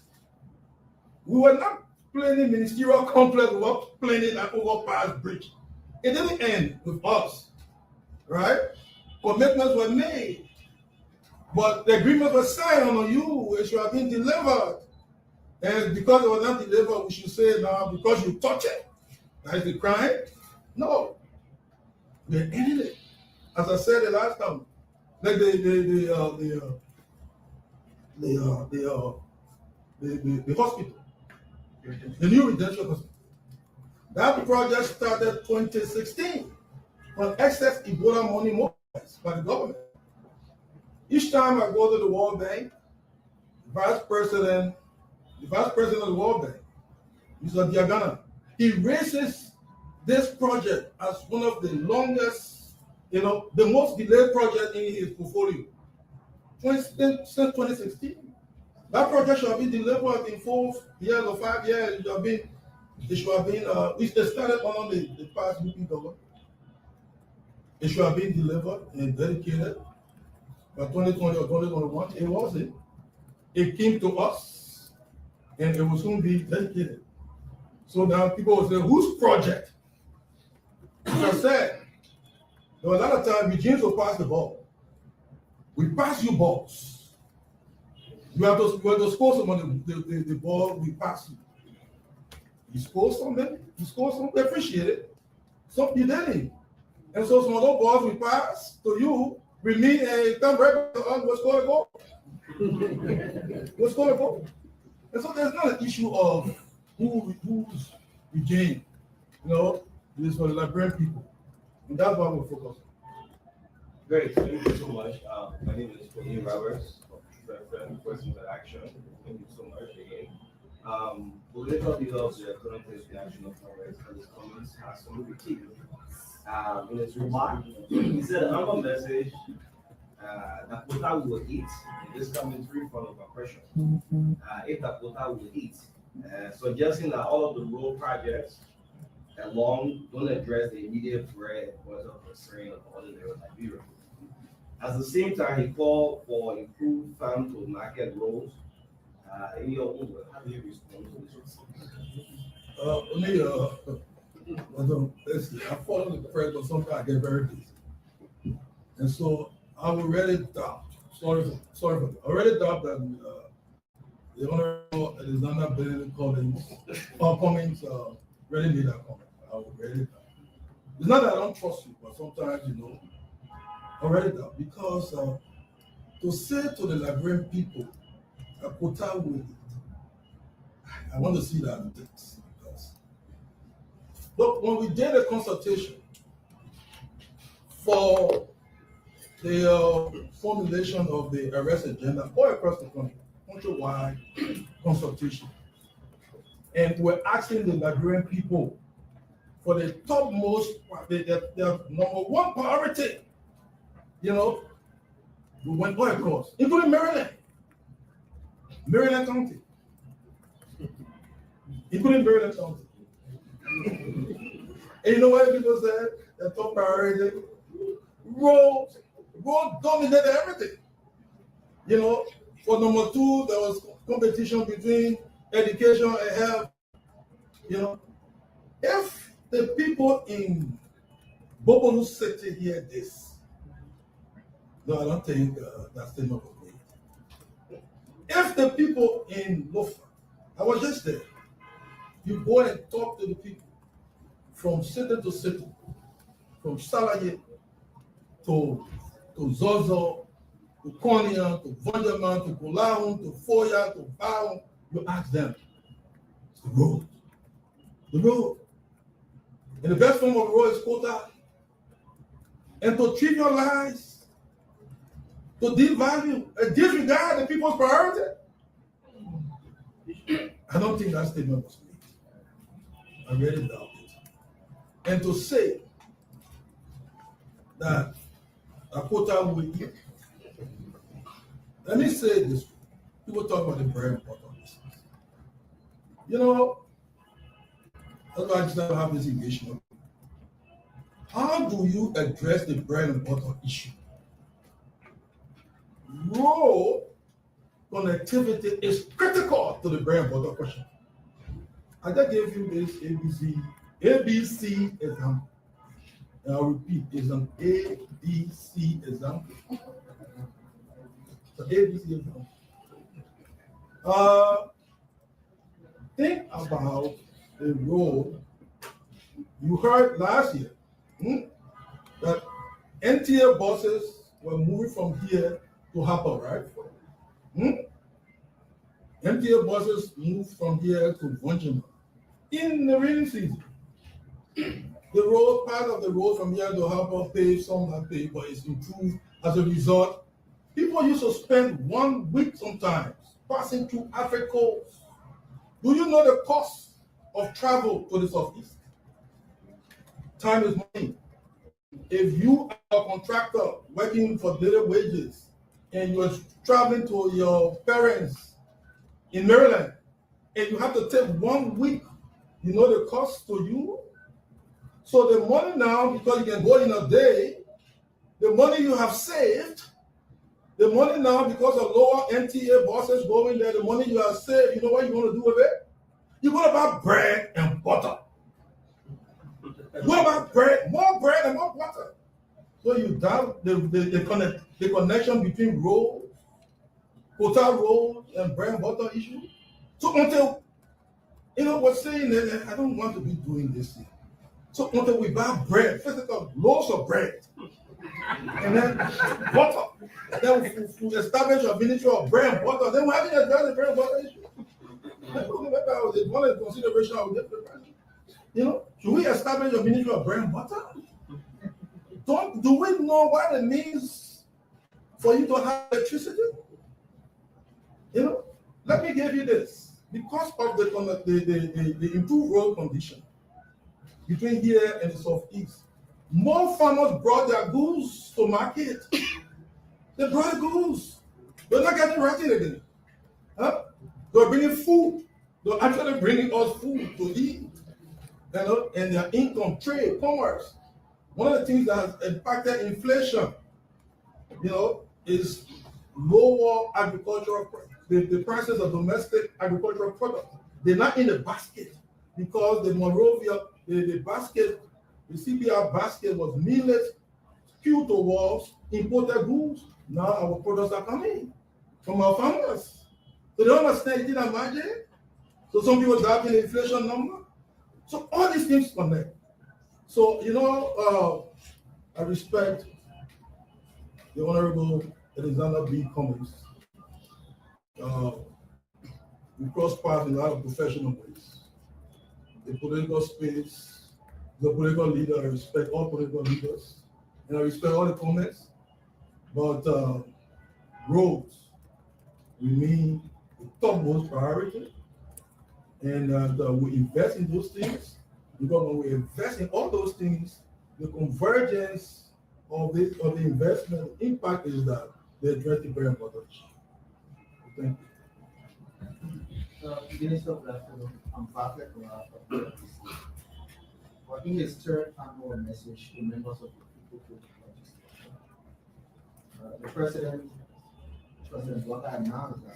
We were not planning ministerial complex, we were planning an overpass bridge. It didn't end with us, right? Commitments were made, but the agreement was signed on you, it should have been delivered. And because it was not delivered, we should say now, because you touch it, that is the crime? No. They ended it. As I said the last time, like the hospital, the new redemption hospital. That project started 2016 on excess Ebola money mobilized by the government. Each time I go to the World Bank, the vice president of the World Bank, Mr. Diagana, he raises this project as one of the longest, the most delayed project in his portfolio. since 2016. That project should have been delivered in 4 years or 5 years. It should have been, it started on the past UP government. It should have been delivered and dedicated by 2020 or 2021. It wasn't. It came to us and it will soon be dedicated. So now people will say, whose project? As I said, there was a lot of time Eugene will pass the ball. We pass you balls. You have to score some on the ball, we pass you. You score something, we appreciate it. Some you didn't. And so some of those balls we pass to you, we mean a come right to us, we'll score a goal. We'll score a goal. And so there's not an issue of who's Eugene. You know, it is for the Liberian people. And that's what we're focused on. Great, thank you so much. My name is Tony Roberts, First Interaction. Thank you so much again. Political leader of the Economic National Congress, and his comments has some critique. In his remark, he said, "Our message that quota will eat in this coming free form of oppression. If that quota will eat, suggesting that all of the road projects along don't address the immediate bread and butter concern of ordinary Nigeria. At the same time, he called for improved farm to market roads. In your own words, how do you respond to this? I follow the prayer, but sometimes I get very busy. And so I will read it down. Sorry for that. I read it down that the Honorable Alexander Benedict Cummings ready made that comment. I will read it down. It's not that I don't trust you, but sometimes, I read it down because to say to the Liberian people, a quota will eat, I want to see that in text. Look, when we did a consultation for the formulation of the arrest agenda all across the country, countrywide consultation, and we're asking the Liberian people for the topmost, their number one priority, we went all across, including Maryland County, including Maryland County. And you know what people said? The top priority, road dominated everything. For number 2, there was competition between education and health. If the people in Bobolu City hear this, no, I don't think that statement was made. If the people in Lofa, I was just there, you go and talk to the people from city to city, from Salaye to Zozo, to Konya, to Vonderman, to Kulahun, to Foya, to Baum, you ask them, it's the road. The road. And the best form of the road is quota. And to trivialize, to devalue, and disregard the people's priority. I don't think that statement was made. I really doubt it. And to say that a quota will eat. Let me say this. People talk about the bread and butter business. That's why I just never have this engagement. How do you address the bread and butter issue? Road connectivity is critical to the bread and butter question. I just gave you this ABC example. And I'll repeat, it's an ABC example. It's an ABC example. Think about the road you heard last year that NTA buses were moving from here to Harper, right? NTA buses moved from here to Vonjima in the rainy season. The road, part of the road from here to Harper paved, some not paved, but it's improved as a result. People used to spend 1 week sometimes passing through Africa. Do you know the cost of travel to the southeast? Time is money. If you are a contractor working for little wages and you are traveling to your parents in Maryland, and you have to take 1 week, you know the cost to you. So the money now, because you can go in a day, the money you have saved, the money now, because of lower MTA buses going there, the money you have saved, you know what you're going to do with it? You're going to buy bread and butter. You're going to buy bread, more bread and more butter. So you doubt the connection between roads, hotel roads, and bread and butter issue. So until, you know, we're saying that I don't want to be doing this here. So until we buy bread, first of all, loaves of bread, and then butter, then we establish a ministry of bread and butter, then we're having a bread and butter issue. One of the consideration I would get the president. You know, should we establish a ministry of bread and butter? Do we know what it means for you to have electricity? You know, let me give you this. Because of the improved road condition between here and the southeast, more farmers brought their goods to market. They brought the goods. They're not getting ratted again. Huh? They're bringing food. They're actually bringing us food to eat. You know, and their income, trade, commerce. One of the things that has impacted inflation, you know, is lower agricultural, the prices of domestic agricultural products. They're not in the basket because the Monrovia, the basket, the CBR basket was millet skewed towards imported goods. Now our products are coming from our farmers. So they don't understand, you didn't imagine? So some people doubting the inflation number. So all these things connect. So, you know, I respect the Honorable Alexander B. Cummings. We cross paths in a lot of professional ways. The political space, the political leader, I respect all political leaders, and I respect all the comments. But roads remain the topmost priority, and we invest in those things. Because when we invest in all those things, the convergence of the investment impact is that they address the very important issue. Thank you. Minister of Labour, I'm Patrick for in his third annual message to members of the People Legislature, the President Walker announced that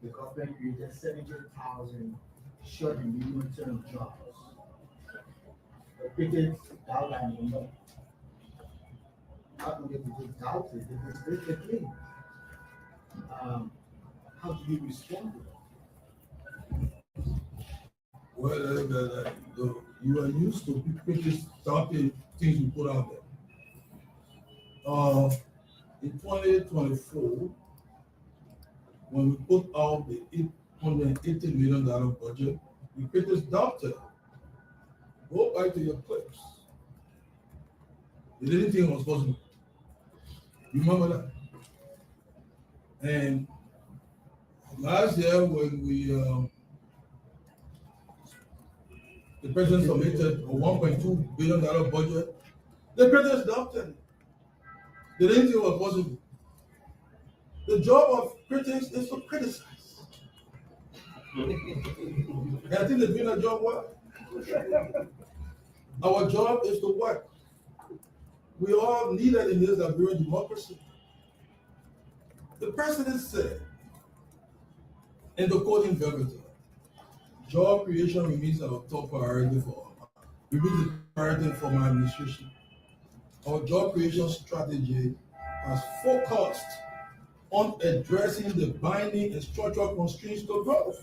the government created 70,000 short and medium-term jobs. The critics doubt that number. Not only did they doubt it, they did the claim. How do you respond to that? Well, you are used to critics doubting things you put out there. In 2024, when we put out the $880 million budget, the critics doubted. Go back to your clips. They didn't think it was possible. You remember that? And last year, when the president submitted a $1.2 billion budget, the critics doubted it. They didn't think it was possible. The job of critics is to criticize. And I think they're doing a job well. Our job is to work. We all needed in this Liberian democracy. The president said, in the quoting verbatim, job creation remains our top priority for my administration. Our job creation strategy has focused on addressing the binding and structural constraints to growth,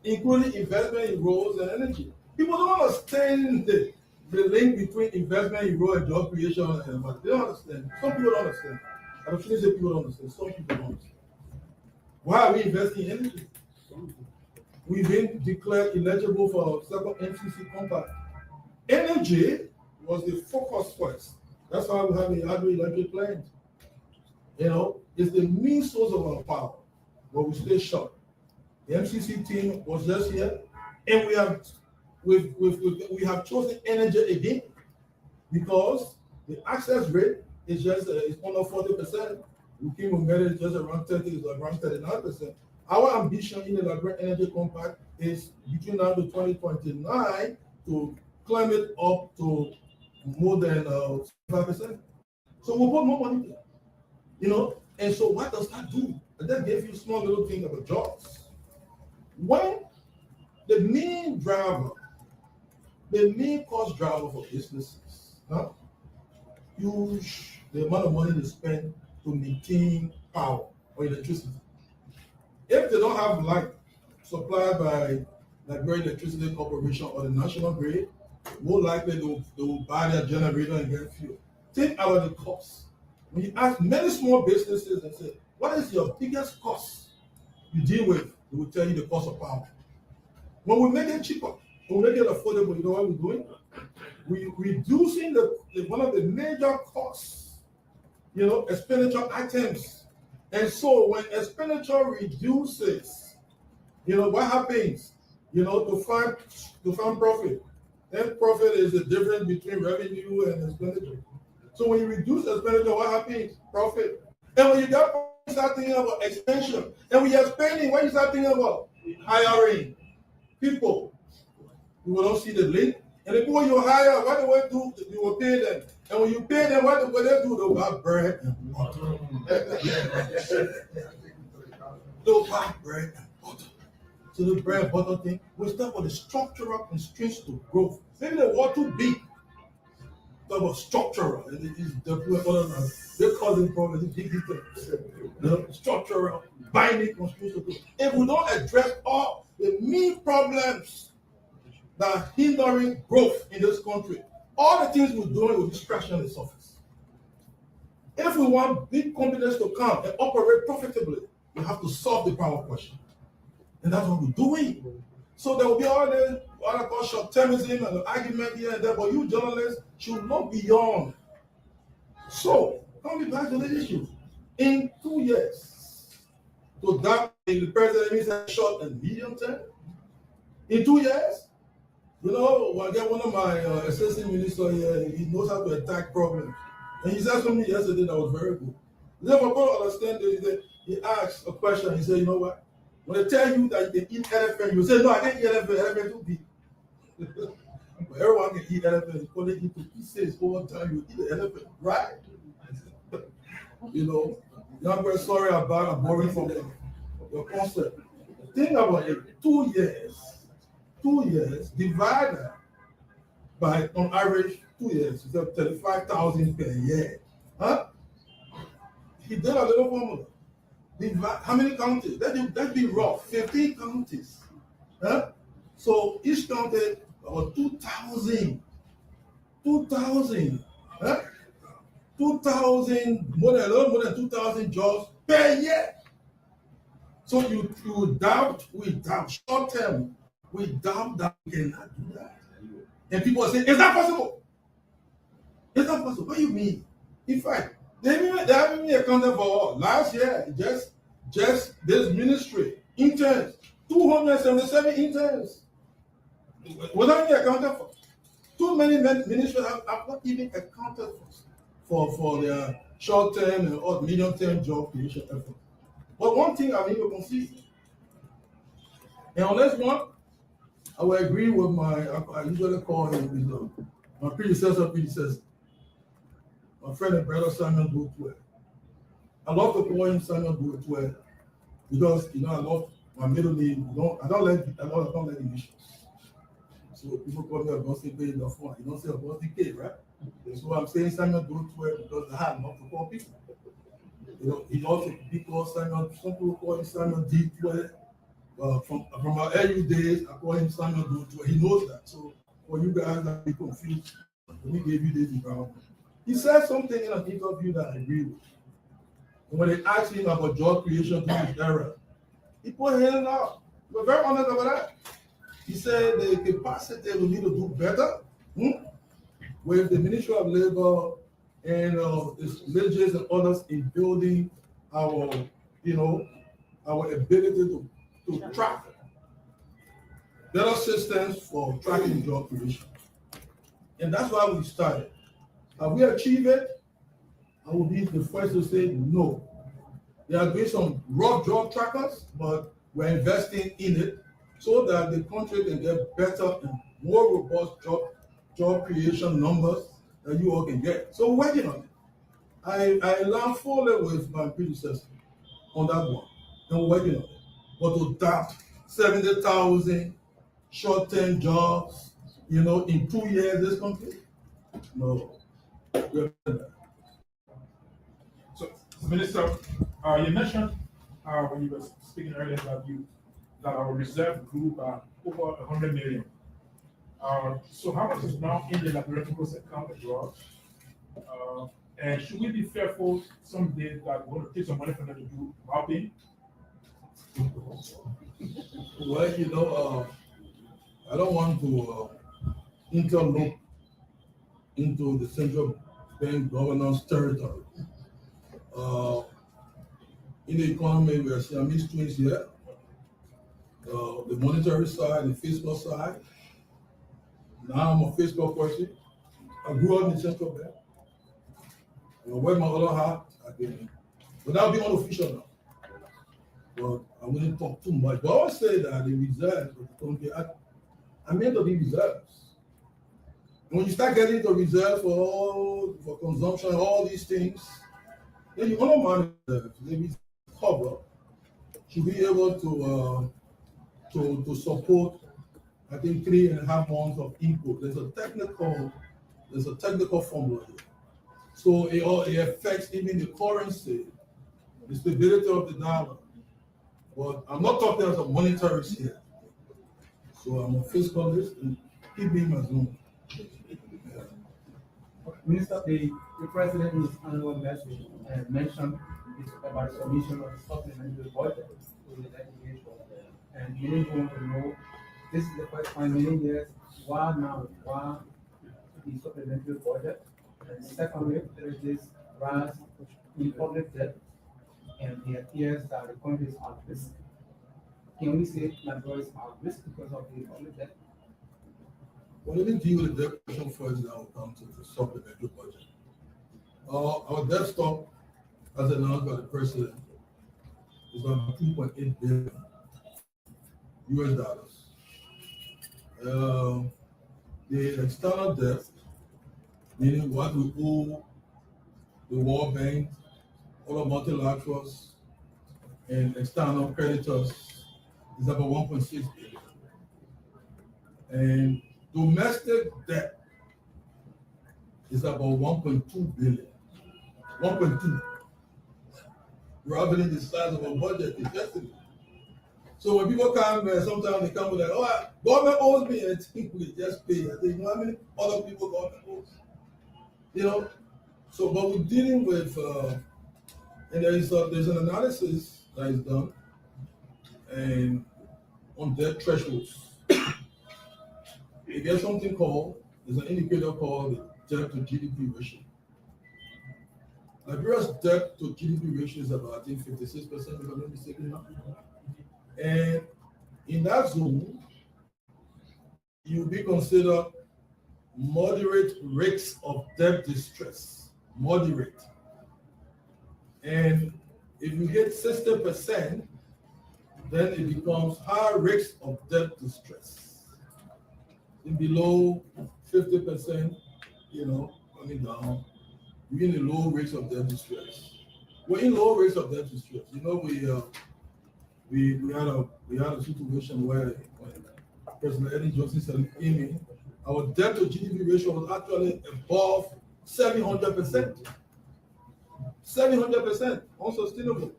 including investment in roads and energy. People don't understand the link between investment in road and job creation and they don't understand. Some people don't understand. I don't say people don't understand. Some people don't understand. Why are we investing in energy? We've been declared eligible for our second MCC contract. Energy was the focus first. That's why we have a hydroelectric plant. You know, it's the main source of our power, but we stay short. The MCC team was just here, and we have chosen energy again because the access rate is just it's under 40%. We came and get it just around 30, it's around 39%. Our ambition in the Liberian Energy Compact is between now to 2029 to climb it up to more than 5%. So we put more money there, you know. And so what does that do? And that gives you a small little thing about jobs. When the main cost driver for businesses, huge the amount of money they spend to maintain power or electricity. If they don't have light supplied by Nigerian Electricity Corporation or the National Grid, more likely they will buy their generator and get fuel. Think about the cost. When you ask many small businesses and say, what is your biggest cost you deal with? They will tell you the cost of power. When we make it cheaper, when we make it affordable, you know what we're doing? We're reducing one of the major costs, you know, expenditure items. And so when expenditure reduces, you know, what happens? You know, to find profit. And profit is the difference between revenue and expenditure. So when you reduce expenditure, what happens? Profit. And when you got profit, you start thinking about expansion. And when you're spending, what you start thinking about? Hiring people. You will not see the link. And the people you hire, what they will do, you will pay them. And when you pay them, what will they do? They'll buy bread and butter. They'll buy bread and butter. So the bread and butter thing, we start with the structural constraints to growth. Maybe they want too big. Talk about structural. They call it probably big details. Structural, binding constraints to growth. If we don't address all the main problems that are hindering growth in this country, all the things we're doing will be scratching on the surface. If we want big companies to come and operate profitably, we have to solve the power question. And that's what we're doing. So there will be all the what I call short-termism and the argument here and there, but you journalists should look beyond. So, coming back to the issue, in 2 years, so that the president is short and medium term, in 2 years, you know, I get one of my assistant ministers here, he knows how to attack problems. And he said something yesterday that was very good. He said, for people to understand this, he asked a question, he said, you know what? When they tell you that you can eat elephant, you say, no, I can't eat elephant too big. But everyone can eat elephant, you call it into pieces over time, you eat the elephant, right? You know, young person, sorry about I'm borrowing from your concept. Think about it, 2 years divided by, on average, 2 years, it's 35,000 per year. Huh? He did a little formula. How many counties? That'd be rough. 15 counties. Huh? So each county about 2,000. 2,000. Huh? 2,000, more than 2,000 jobs per year. So we doubt short term. We doubt that we cannot do that. And people say, it's not possible. It's not possible. What do you mean? In fact, they haven't even accounted for last year, just this ministry, interns, 277 interns. Without even accounted for. Too many ministries have not even accounted for their short-term or medium-term job creation effort. But one thing I need to concede, and on this one, I will agree with I usually call him my predecessor, my friend and brother Samuel Boutwell. I love to call him Samuel Boutwell because I love my middle name. I don't like initials. So people call me Augustine K in the phone. You don't say Augustine K, right? So I'm saying Samuel Boutwell because I have not to call people. He also because Samuel. Some people call him Samuel Deepwell. From our early days, I call him Samuel Boutwell. He knows that. So for you guys that be confused, let me give you this example. He said something in an interview that I agree with. And when they asked him about job creation during his era, he put his hand out. He was very honest about that. He said the capacity we need to do better with the Ministry of Labor and the villages and others in building our ability to track better systems for tracking job creation. And that's why we started. Have we achieved it? I will be the first to say no. They are doing some rough job trackers, but we're investing in it so that the country can get better and more robust job creation numbers that you all can get. So we're working on it. I learned fully with my predecessor on that one, and we're working on it. But to tap 70,000 short-term jobs, in 2 years, this country, no. So, Minister, you mentioned when you were speaking earlier that our reserve grew by over 100 million. So how much is now in the laboratory account of yours? And should we be fearful someday that we're going to take some money from them to do mapping? Well, I don't want to interlope into the central bank governance territory. In the economy, we are Siamese twins here. The monetary side, the fiscal side. Now I'm a fiscal person. I grew up in the central bank. I wear my other hat again. But that'll be unofficial now. But I wouldn't talk too much. But I always say that the reserves of the country are meant to be reserves. And when you start getting into reserves for consumption, all these things, then you want to manage reserves. Maybe cover should be able to support, I think, 3.5 months of input. There's a technical formula here. So it affects even the currency, the stability of the dollar. But I'm not talking as a monetarist here. So I'm a fiscalist and keep being my zone. Minister, the president in his annual message mentioned about submission of the supplementary budget to the legislation. And many want to know, this is the first time in many years, why now? Why the supplementary budget? And secondly, there is this rise in public debt, and it appears that the country is at risk. Can we say Nigeria is at risk because of the public debt? Well, let me deal with the debt question first, then I'll come to the supplementary budget. Our debt stock, as announced by the president, is about $2.8 billion US dollars. The external debt, meaning what we owe the World Bank, other multilaterals, and external creditors, is about $1.6 billion. And domestic debt is about $1.2 billion. 1.2. Rather than the size of our budget is yesterday. So when people come, sometimes they come with that, oh, government owes me, and I think we just pay. I think, how many other people government owes? So, but we're dealing with, and there's an analysis that is done, and on debt thresholds. You get something called, there's an indicator called the debt to GDP ratio. Nigeria's debt to GDP ratio is about, I think, 56%, if I'm not mistaken now. And in that zone, you'll be considered moderate rates of debt distress. Moderate. And if you hit 60%, then it becomes high rates of debt distress. In below 50%, coming down, we're in the low rates of debt distress. We're in low rates of debt distress. We had a situation where when President Ellen Johnson said, Amy, our debt to GDP ratio was actually above 700%. 700%, unsustainable.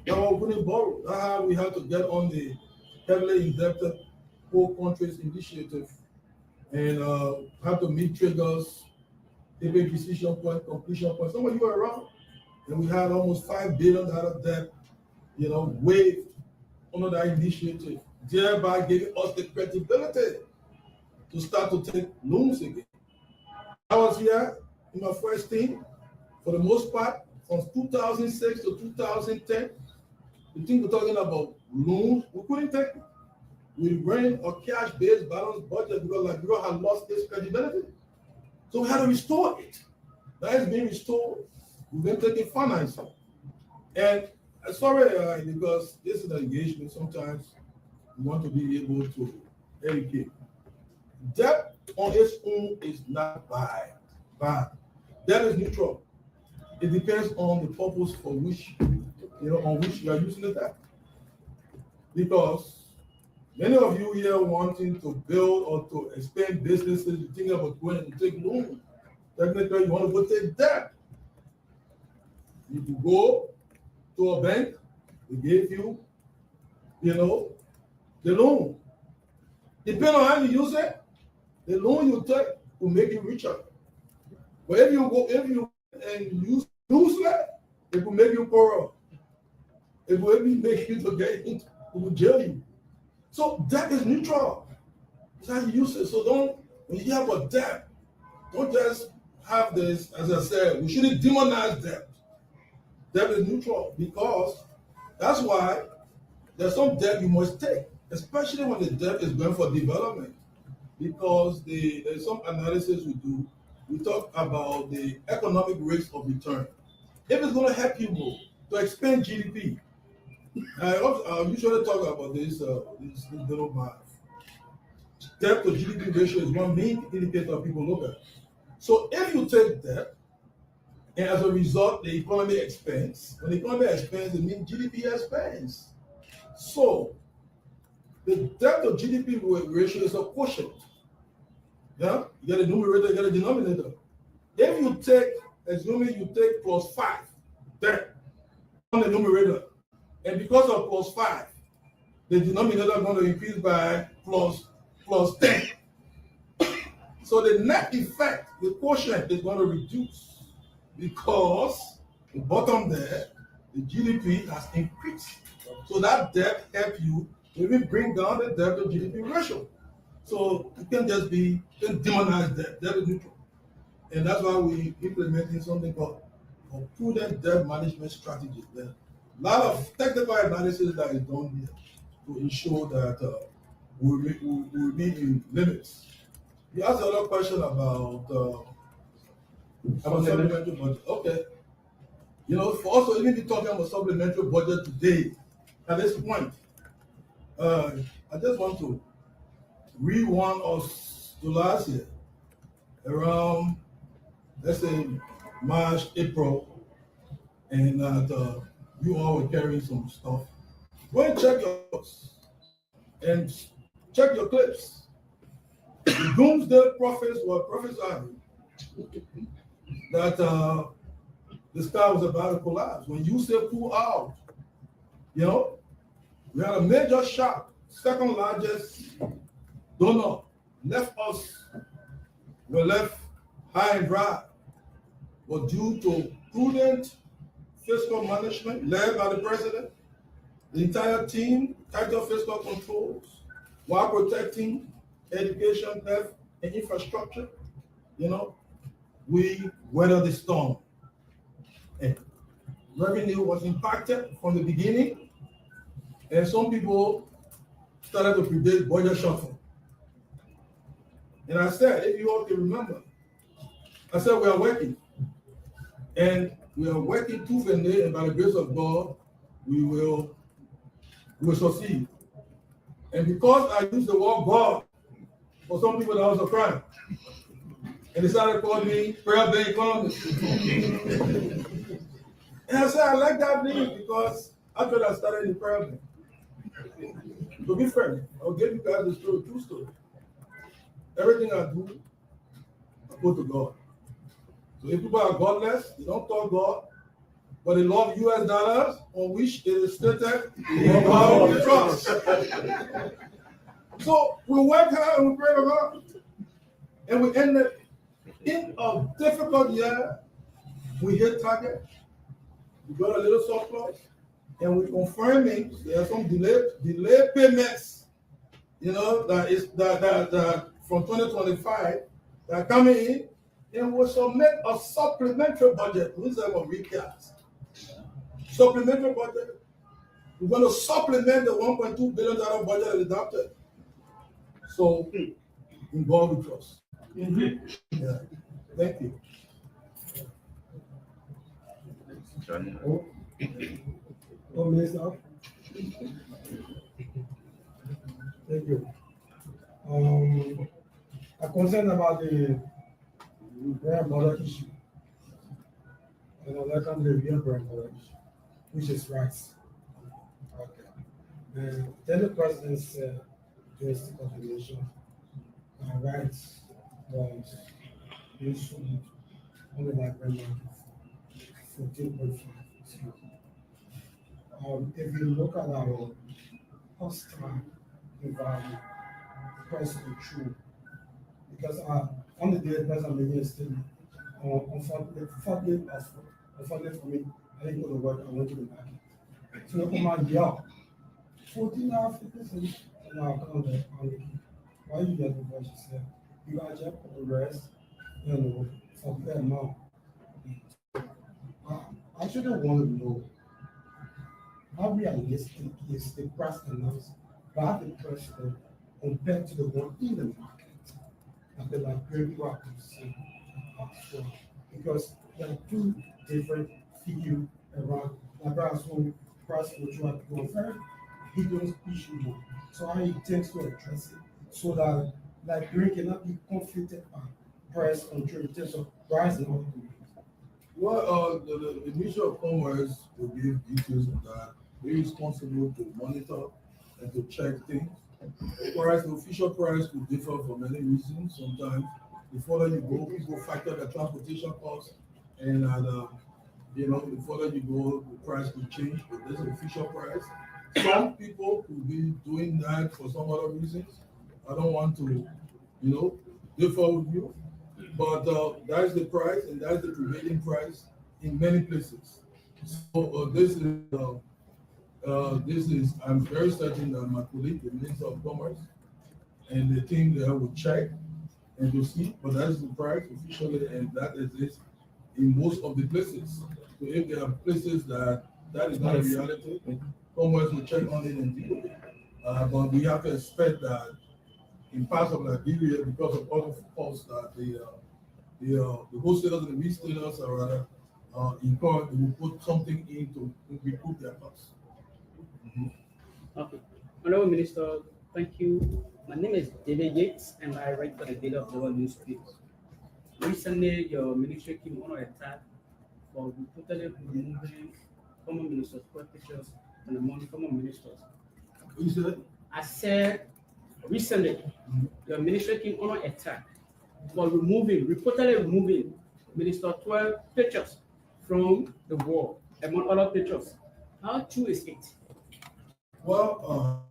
Now we couldn't borrow. That's how we had to get on the heavily indebted poor countries initiative and have to meet triggers, take a decision point, completion point. Some of you were around, and we had almost $5 billion debt, waived under that initiative, thereby giving us the credibility to start to take loans again. I was here in my first team, for the most part, from 2006 to 2010. The thing we're talking about loans, we couldn't take it. We ran a cash-based balanced budget because Nigeria had lost its credibility. So we had to restore it. That is being restored. We've been taking financing. And Sorry, because this is an engagement. Sometimes we want to be able to educate. Debt on its own is not bad. Debt is neutral. It depends on the purpose for which, on which you are using the debt. Because many of you here wanting to build or to expand businesses, you think about going and take loan. Technically, you want to go take debt. You can go to a bank, they gave you, the loan. Depending on how you use it, the loan you take will make you richer. But if you and use it, it will make you poorer. It will even make you to get into, it will jail you. So debt is neutral. It's how you use it. So when you have a debt, don't just have this, as I said, we shouldn't demonize debt. Debt is neutral because that's why there's some debt you must take, especially when the debt is going for development. Because there's some analysis we do, we talk about the economic rates of return. If it's going to help you more to expand GDP, I usually talk about this little math. Debt to GDP ratio is one main indicator people look at. So if you take debt, and as a result, the economy expands. When the economy expands, it means GDP expands. So the debt to GDP ratio is a quotient. Yeah, you get a numerator, you get a denominator. If you take, assuming you take plus 5 debt on the numerator, and because of plus 5, the denominator is going to increase by plus 10. So the net effect, the quotient is going to reduce because the bottom there, the GDP has increased. So that debt helps you to even bring down the debt to GDP ratio. So it can just be, demonize debt. Debt is neutral. And that's why we're implementing something called a prudent debt management strategy. There are a lot of technical analysis that is done here to ensure that we'll be in limits. You asked another question about supplementary budget. Okay. For us to even be talking about supplementary budget today, at this point, I just want to rewind us to last year, around, let's say, March, April, and you all were carrying some stuff. Go and check yours and check your clips. The doomsday prophets were prophesying that the sky was about to collapse. When you say pull out, we had a major shock, second largest donor were left high and dry, but due to prudent fiscal management led by the president, the entire team, tighter fiscal controls, while protecting education, health, and infrastructure, we weathered the storm. And revenue was impacted from the beginning, and some people started to predict budget shuffle. And I said, if you all can remember, I said we are working. And we are working tooth and nail, and by the grace of God, we will succeed. And because I used the word God, for some people that was a crime. And they started calling me prayer bank economist. And I said, I like that name because after I started in prayer bank. To be fair, I'll give you guys the story, true story. Everything I do, I put to God. So if people are godless, they don't talk God, but they love US dollars on which it is stated in power trust. So we work hard and we pray to God. And we ended in a difficult year. We hit target. We got a little surplus. And we're confirming there are some delayed payments, that from 2025 that are coming in, and we'll submit a supplementary budget. Instead of recast. Supplementary budget. We're going to supplement the $1.2 billion budget adopted. So, in God we trust. Yeah. Thank you. Home Minister. Thank you. I'm concerned about the grandmother issue. And I'll come to the real grandmother issue, which is rights. Okay. And then the president said during the convention, rights was useful only by grandmother 14.5. If you look at our hostile environment, the person is true. Because on the day the president made a statement, unfortunately for me, I didn't go to work, I went to the market. So I come out, yeah, 14 Africans in our country on the key. Why you get the voice? She said, you got to put the rest, for that amount. I shouldn't want to know how realistic is the price announced by the president compared to the one in the market. And the Liberian see because there are two different figures around Liberia's own price which are going first. He does issue more. So I intend to address it so that Liberia cannot be conflicted by price control in terms of price and all the Well, the Ministry of Commerce will give details on that. They're responsible to monitor and to check things. Whereas the official price could differ for many reasons. Sometimes the further you go, people factor the transportation costs, and the further you go, the price could change. But there's an official price. Some people could be doing that for some other reasons. I don't want to, differ with you, but that's the price, and that's the prevailing price in many places. So this is, I'm very certain that my colleague, the Minister of Commerce, and the team there will check and to see, but that's the price officially, and that exists in most of the places. So if there are places that is not a reality, Commerce will check on it and deal with it. But we have to expect that in parts of Liberia, because of other costs that the wholesalers and the retailers are rather incurred, they will put something in to recoup their costs. Okay. Honorable Minister, thank you. My name is David Yates, and I write for the Daily Observer newspaper. Recently, your ministry came under attack for reportedly removing former ministers' pictures and among former ministers. What you said? I said recently, your ministry came under attack for reportedly removing Minister 12 pictures from the wall, among other pictures. How true is it? Well,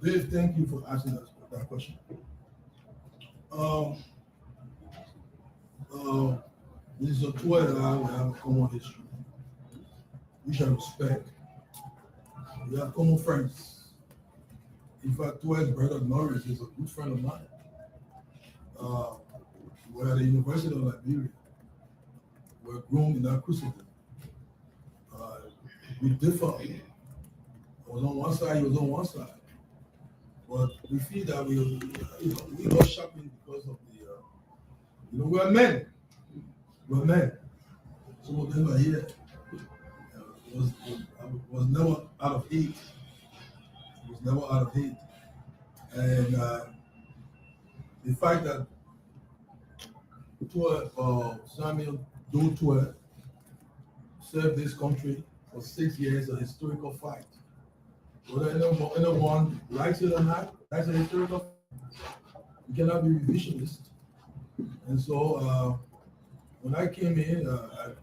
Dave, thank you for asking us that question. This is a tour that I will have a common history. We shall respect. We have common friends. In fact, Tua's brother Norris is a good friend of mine. We're at the University of Liberia. We're grown in that crucible. We differ. I was on one side, he was on one side. But we feel that we go shopping because of the, we're men. We're men. Some of them are here. It was never out of hate. It was never out of hate. And the fact that Samuel Doe served this country for 6 years, a historical fight. Whether anyone likes it or not, that's a historical fight. You cannot be revisionist. And so when I came in,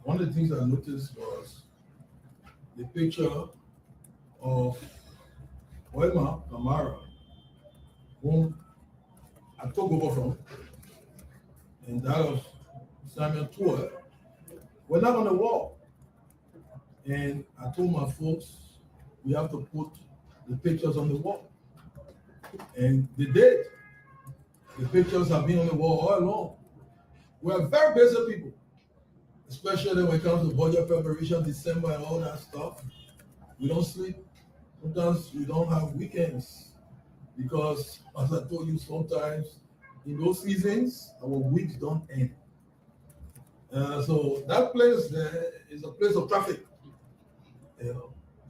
one of the things I noticed was the picture of Wilma Kamara, whom I took over from, and that of Samuel Tua were not on the wall. And I told my folks, we have to put the pictures on the wall. And they did. The pictures have been on the wall all along. We are very busy people, especially when it comes to budget preparation, December and all that stuff. We don't sleep. Sometimes we don't have weekends because, as I told you, sometimes in those seasons, our weeks don't end. So that place is a place of traffic.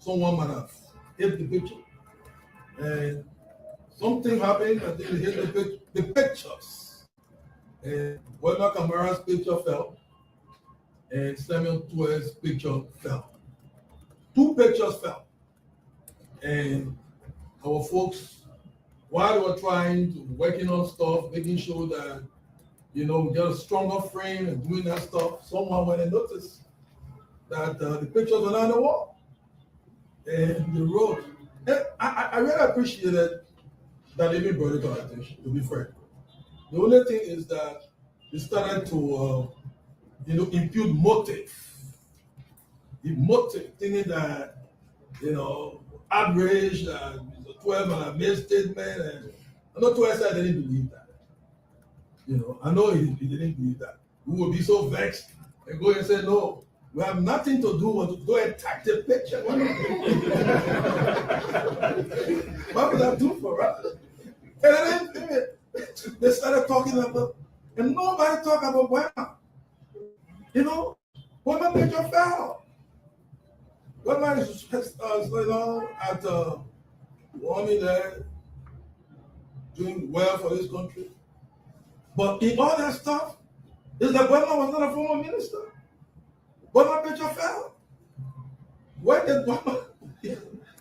someone might have hit the picture. And something happened, I think they hit the pictures. And Wema Kamara's picture fell, and Samuel Tue's picture fell. Two pictures fell. And our folks, while they were trying to working on stuff, making sure that, we get a stronger frame and doing that stuff, someone went and noticed that the pictures were not on the wall. And the road. And I really appreciated that they even brought it to our attention, to be frank. The only thing is that they started to, impute motive. The motive, thinking that, outrage, that Mr. 12 and a made statement. And I know 12 said they didn't believe that. I know he didn't believe that. We would be so vexed and go and say, no, we have nothing to do but to go and attack the picture. What would that do for us? And then they started talking about, and nobody talked about Wema. Wema picture fell. Wema is at one there, doing well for this country. But in all that stuff, is that Wema was not a former minister. Wema picture fell. Where did Wema?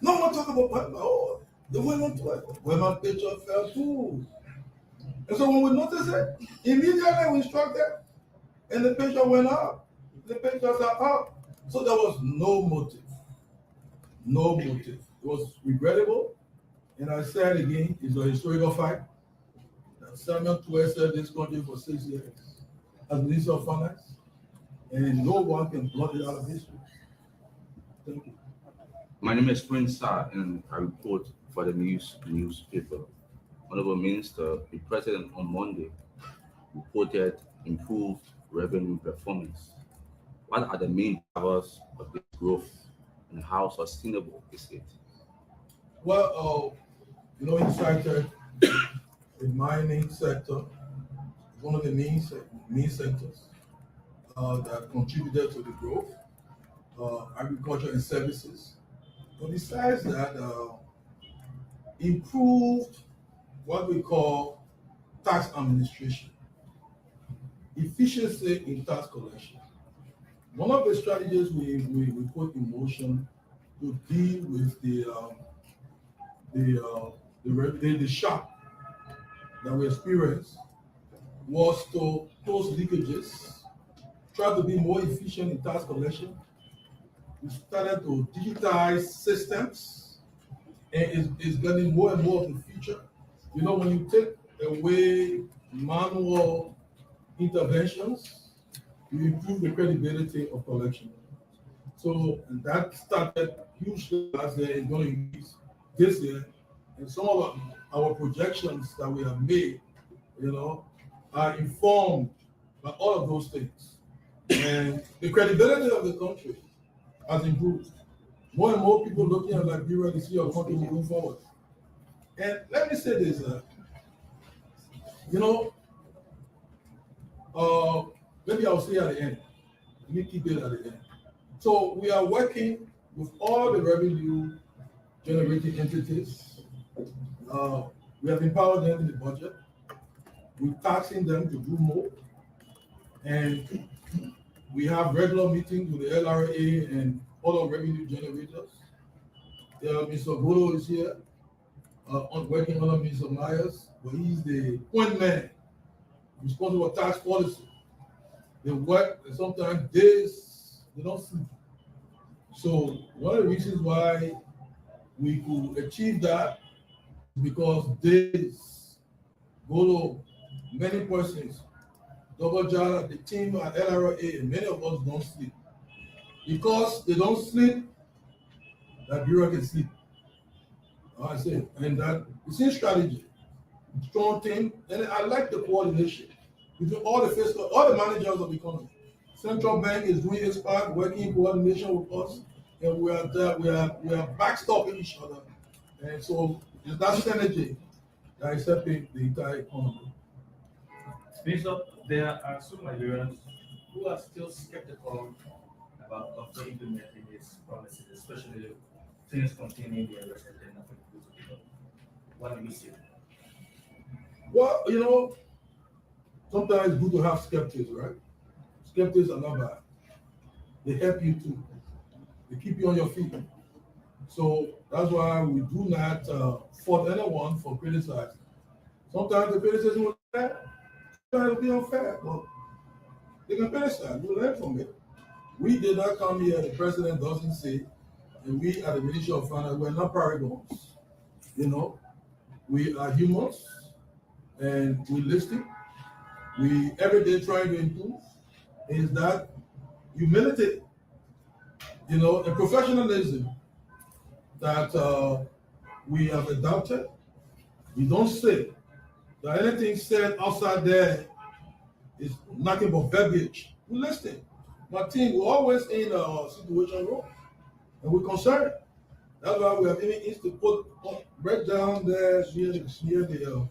No one talk about Wema. Oh, the Wema picture fell too. And so when we noticed it, immediately we instructed, and the picture went up. The pictures are up. So there was no motive. No motive. It was regrettable. And I said again, it's a historical fact. Samuel Tue served this country for 6 years as Minister of Finance, and no one can blot it out of history. Thank you. My name is Prince Sa, and I report for the newspaper. Honorable Minister, the President on Monday reported improved revenue performance. What are the main drivers of this growth, and how sustainable is it? Well, he cited the mining sector, one of the main sectors that contributed to the growth, agriculture and services. But besides that, improved what we call tax administration, efficiency in tax collection. One of the strategies we put in motion to deal with the shock that we experienced was to close leakages, try to be more efficient in tax collection. We started to digitize systems, and it's getting more and more of the future. When you take away manual interventions, you improve the credibility of collection. So that started hugely last year, it's going to increase this year. And some of our projections that we have made, are informed by all of those things. And the credibility of the country has improved. More and more people looking at Liberia to see our country moving forward. And let me say this, maybe I'll say at the end. Let me keep it at the end. So we are working with all the revenue generating entities. We have empowered them in the budget. We're taxing them to do more. And we have regular meetings with the LRA and other revenue generators. Mr. Golo is here, working under Mr. Myers, but he's the point man responsible for tax policy. They work, and sometimes days, they don't sleep. So one of the reasons why we could achieve that is because days, Golo, many persons, Double Jara, the team at LRA, many of us don't sleep. Because they don't sleep, that bureau can sleep. I say, and that it's in strategy, strong team, and I like the coordination between all the managers of the economy. Central Bank is doing its part, working in coordination with us, and we are backstopping each other. And so it's that synergy that is helping the entire economy. Minister, there are some Nigerians who are still skeptical about implementing its policies, especially things containing the arrested and nothing goes to the What do you see? Well, you know, sometimes it's good to have skeptics, right? Skeptics are not bad. They help you too. They keep you on your feet. So that's why we do not fault anyone for criticizing. Sometimes the criticism will be fair, sometimes it'll be unfair, but they can criticize. We learn from it. We did not come here, the president doesn't say, and we at the Ministry of Finance, we're not paragons. You know, we are humans and we listen. We every day trying to improve. Is that humility, you know, a professionalism that we have adopted. We don't say that anything said outside there is nothing but verbiage. We listen. My team, we're always in a situation room, and we're concerned. That's why we have even put right down there near the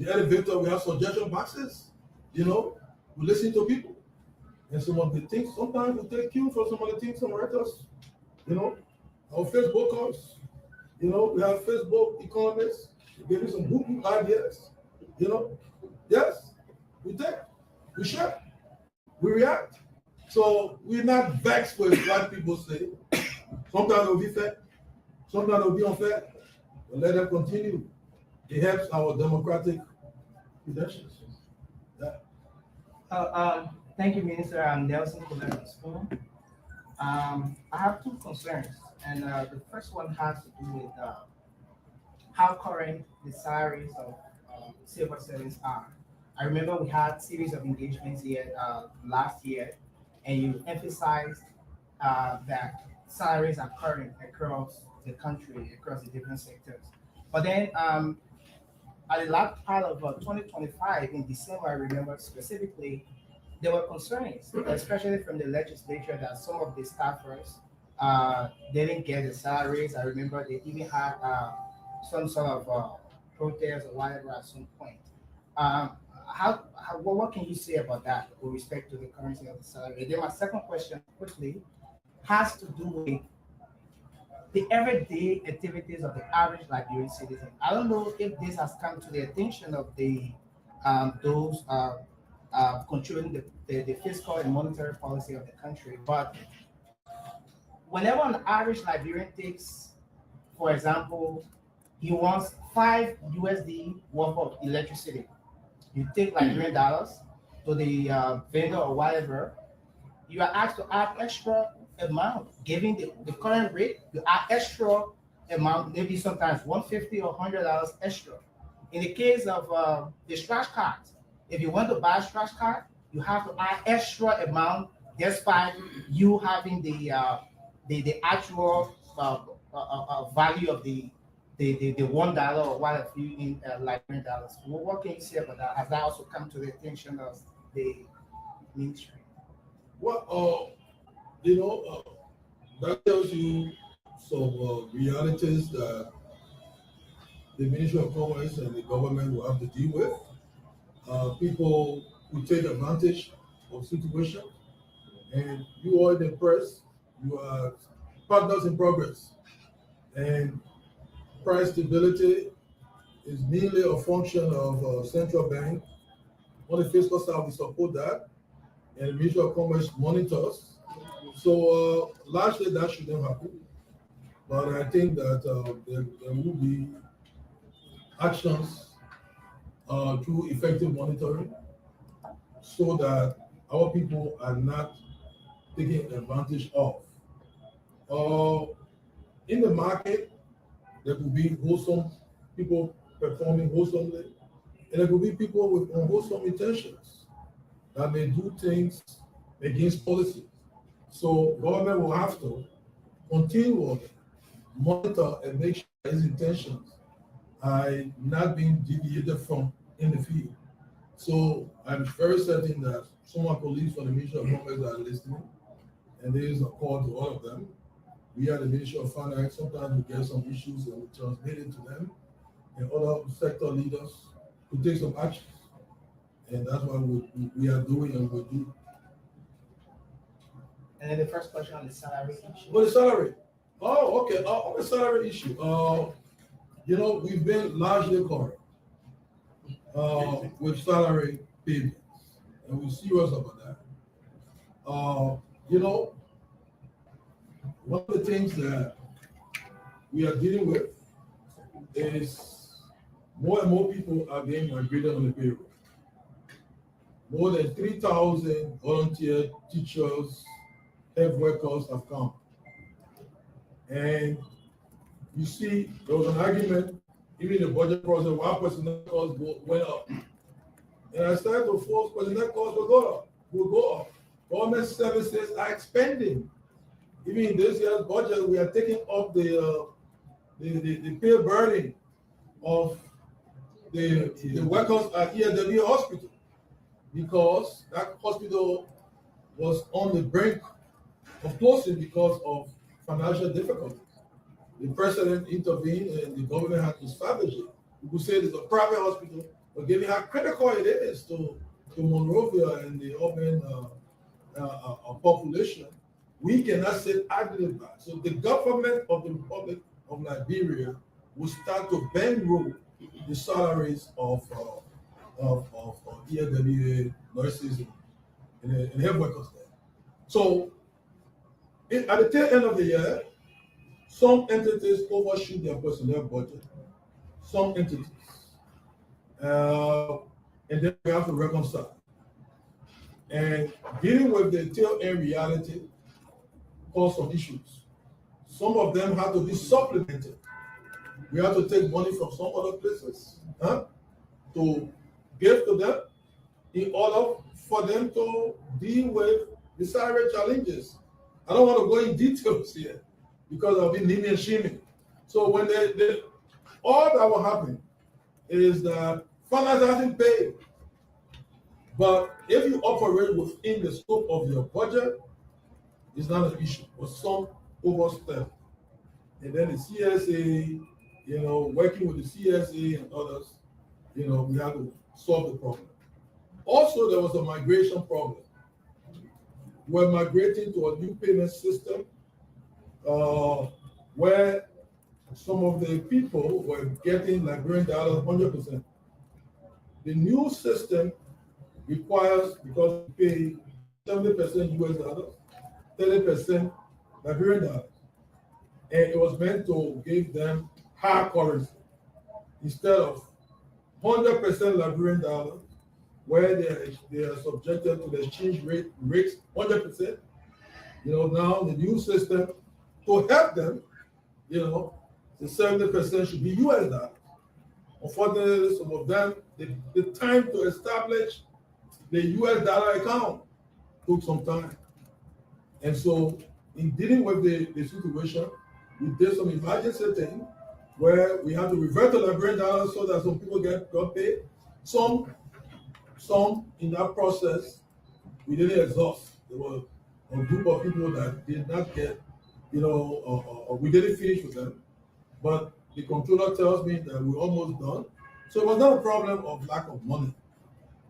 elevator. We have suggestion boxes. You know, we listen to people, and some of the things. Sometimes we take cue from some of the things some writers. You know, our Facebookers. You know, we have Facebook economists. They give you some good ideas. You know, yes, we take, we share, we react. So we're not vexed with what people say. Sometimes it will be fair, sometimes it will be unfair. But let them continue. It helps our democratic credentials. Yeah. Thank you, Minister. I'm Nelson Colero. I have two concerns, and the first one has to do with how current the salaries of civil servants are. I remember we had series of engagements here last year, and you emphasized that salaries are current across the country, across the different sectors. But then at the last part of 2025, in December, I remember specifically, there were concerns, especially from the legislature, that some of the staffers didn't get the salaries. I remember they even had some sort of protest or whatever at some point. What can you say about that with respect to the currency of the salary? Then my second question, quickly, has to do with the everyday activities of the average Liberian citizen. I don't know if this has come to the attention of those controlling the fiscal and monetary policy of the country, but whenever an average Liberian takes, for example, he wants $5 worth of electricity. You take Liberian dollars to the vendor or whatever, you are asked to add extra amount. Given the current rate, you add extra amount, maybe sometimes $150 or $100 extra. In the case of the scratch cards, if you want to buy a scratch card, you have to add extra amount despite you having the actual value of the $1 or whatever in Liberian dollars. What can you say about that? Has that also come to the attention of the ministry? Well, you know, that tells you some realities that the Ministry of Commerce and the government will have to deal with. People who take advantage of situations, and you are in the press, you are partners in progress, and price stability is merely a function of central bank. On the fiscal side, we support that, and the Ministry of Commerce monitors. So largely that shouldn't happen, but I think that there will be actions through effective monitoring so that our people are not taken advantage of. In the market, there could be wholesome people performing wholesomely, and there could be people with unwholesome intentions that may do things against policy. So government will have to continually monitor and make sure his intentions are not being deviated from in the field. So I'm very certain that some of our colleagues from the Ministry of Commerce are listening, and there is a call to all of them. We are the Ministry of Finance. Sometimes we get some issues and we transmit it to them, and other sector leaders to take some actions. And that's what we are doing and will do. And then the first question on the salary issue. Well, the salary. Oh, Okay, on the salary issue, you know, we've been largely correct with salary payments, and we're serious about that. You know, one of the things that we are dealing with is more and more people are being migrated on the payroll. More than 3,000 volunteer teachers, health workers have come. And you see, there was an argument, even in the budget process, why personnel costs went up. And I started to force personnel costs will go up. Government services are expanding. Even in this year's budget, we are taking up the pay burden of the workers at ELW Hospital, because that hospital was on the brink of closing because of financial difficulties. The president intervened and the government had to establish it. People say it's a private hospital, but given how critical it is to Monrovia and the urban population, we cannot sit idly by. So the government of the Republic of Liberia will start to bankroll the salaries of ELWA nurses and health workers there. So at the tail end of the year, some entities overshoot their personnel budget, some entities. And then we have to reconcile. And dealing with the tail end reality caused some issues. Some of them had to be supplemented. We have to take money from some other places to give to them in order for them to deal with the salary challenges. I don't want to go in details here because I'll be naming and shaming. So when all that will happen is that finance hasn't paid. But if you operate within the scope of your budget, it's not an issue. But some overstep. And then the CSA, you know, working with the CSA and others, you know, we have to solve the problem. Also, there was a migration problem. We're migrating to a new payment system where some of the people were getting Liberian dollars 100%. The new system requires, because we pay 70% US dollars, 30% Liberian dollars. And it was meant to give them hard currency instead of 100% Liberian dollars, where they are subjected to the exchange rates 100%. You know, now the new system to help them, you know, the 70% should be US dollars. Unfortunately, some of them, the time to establish the US dollar account took some time. And so in dealing with the situation, we did some emergency thing where we had to revert to Liberian dollars so that some people got paid. Some in that process, we didn't exhaust. There was a group of people that did not get, you know, we didn't finish with them. But the controller tells me that we're almost done. So it was not a problem of lack of money.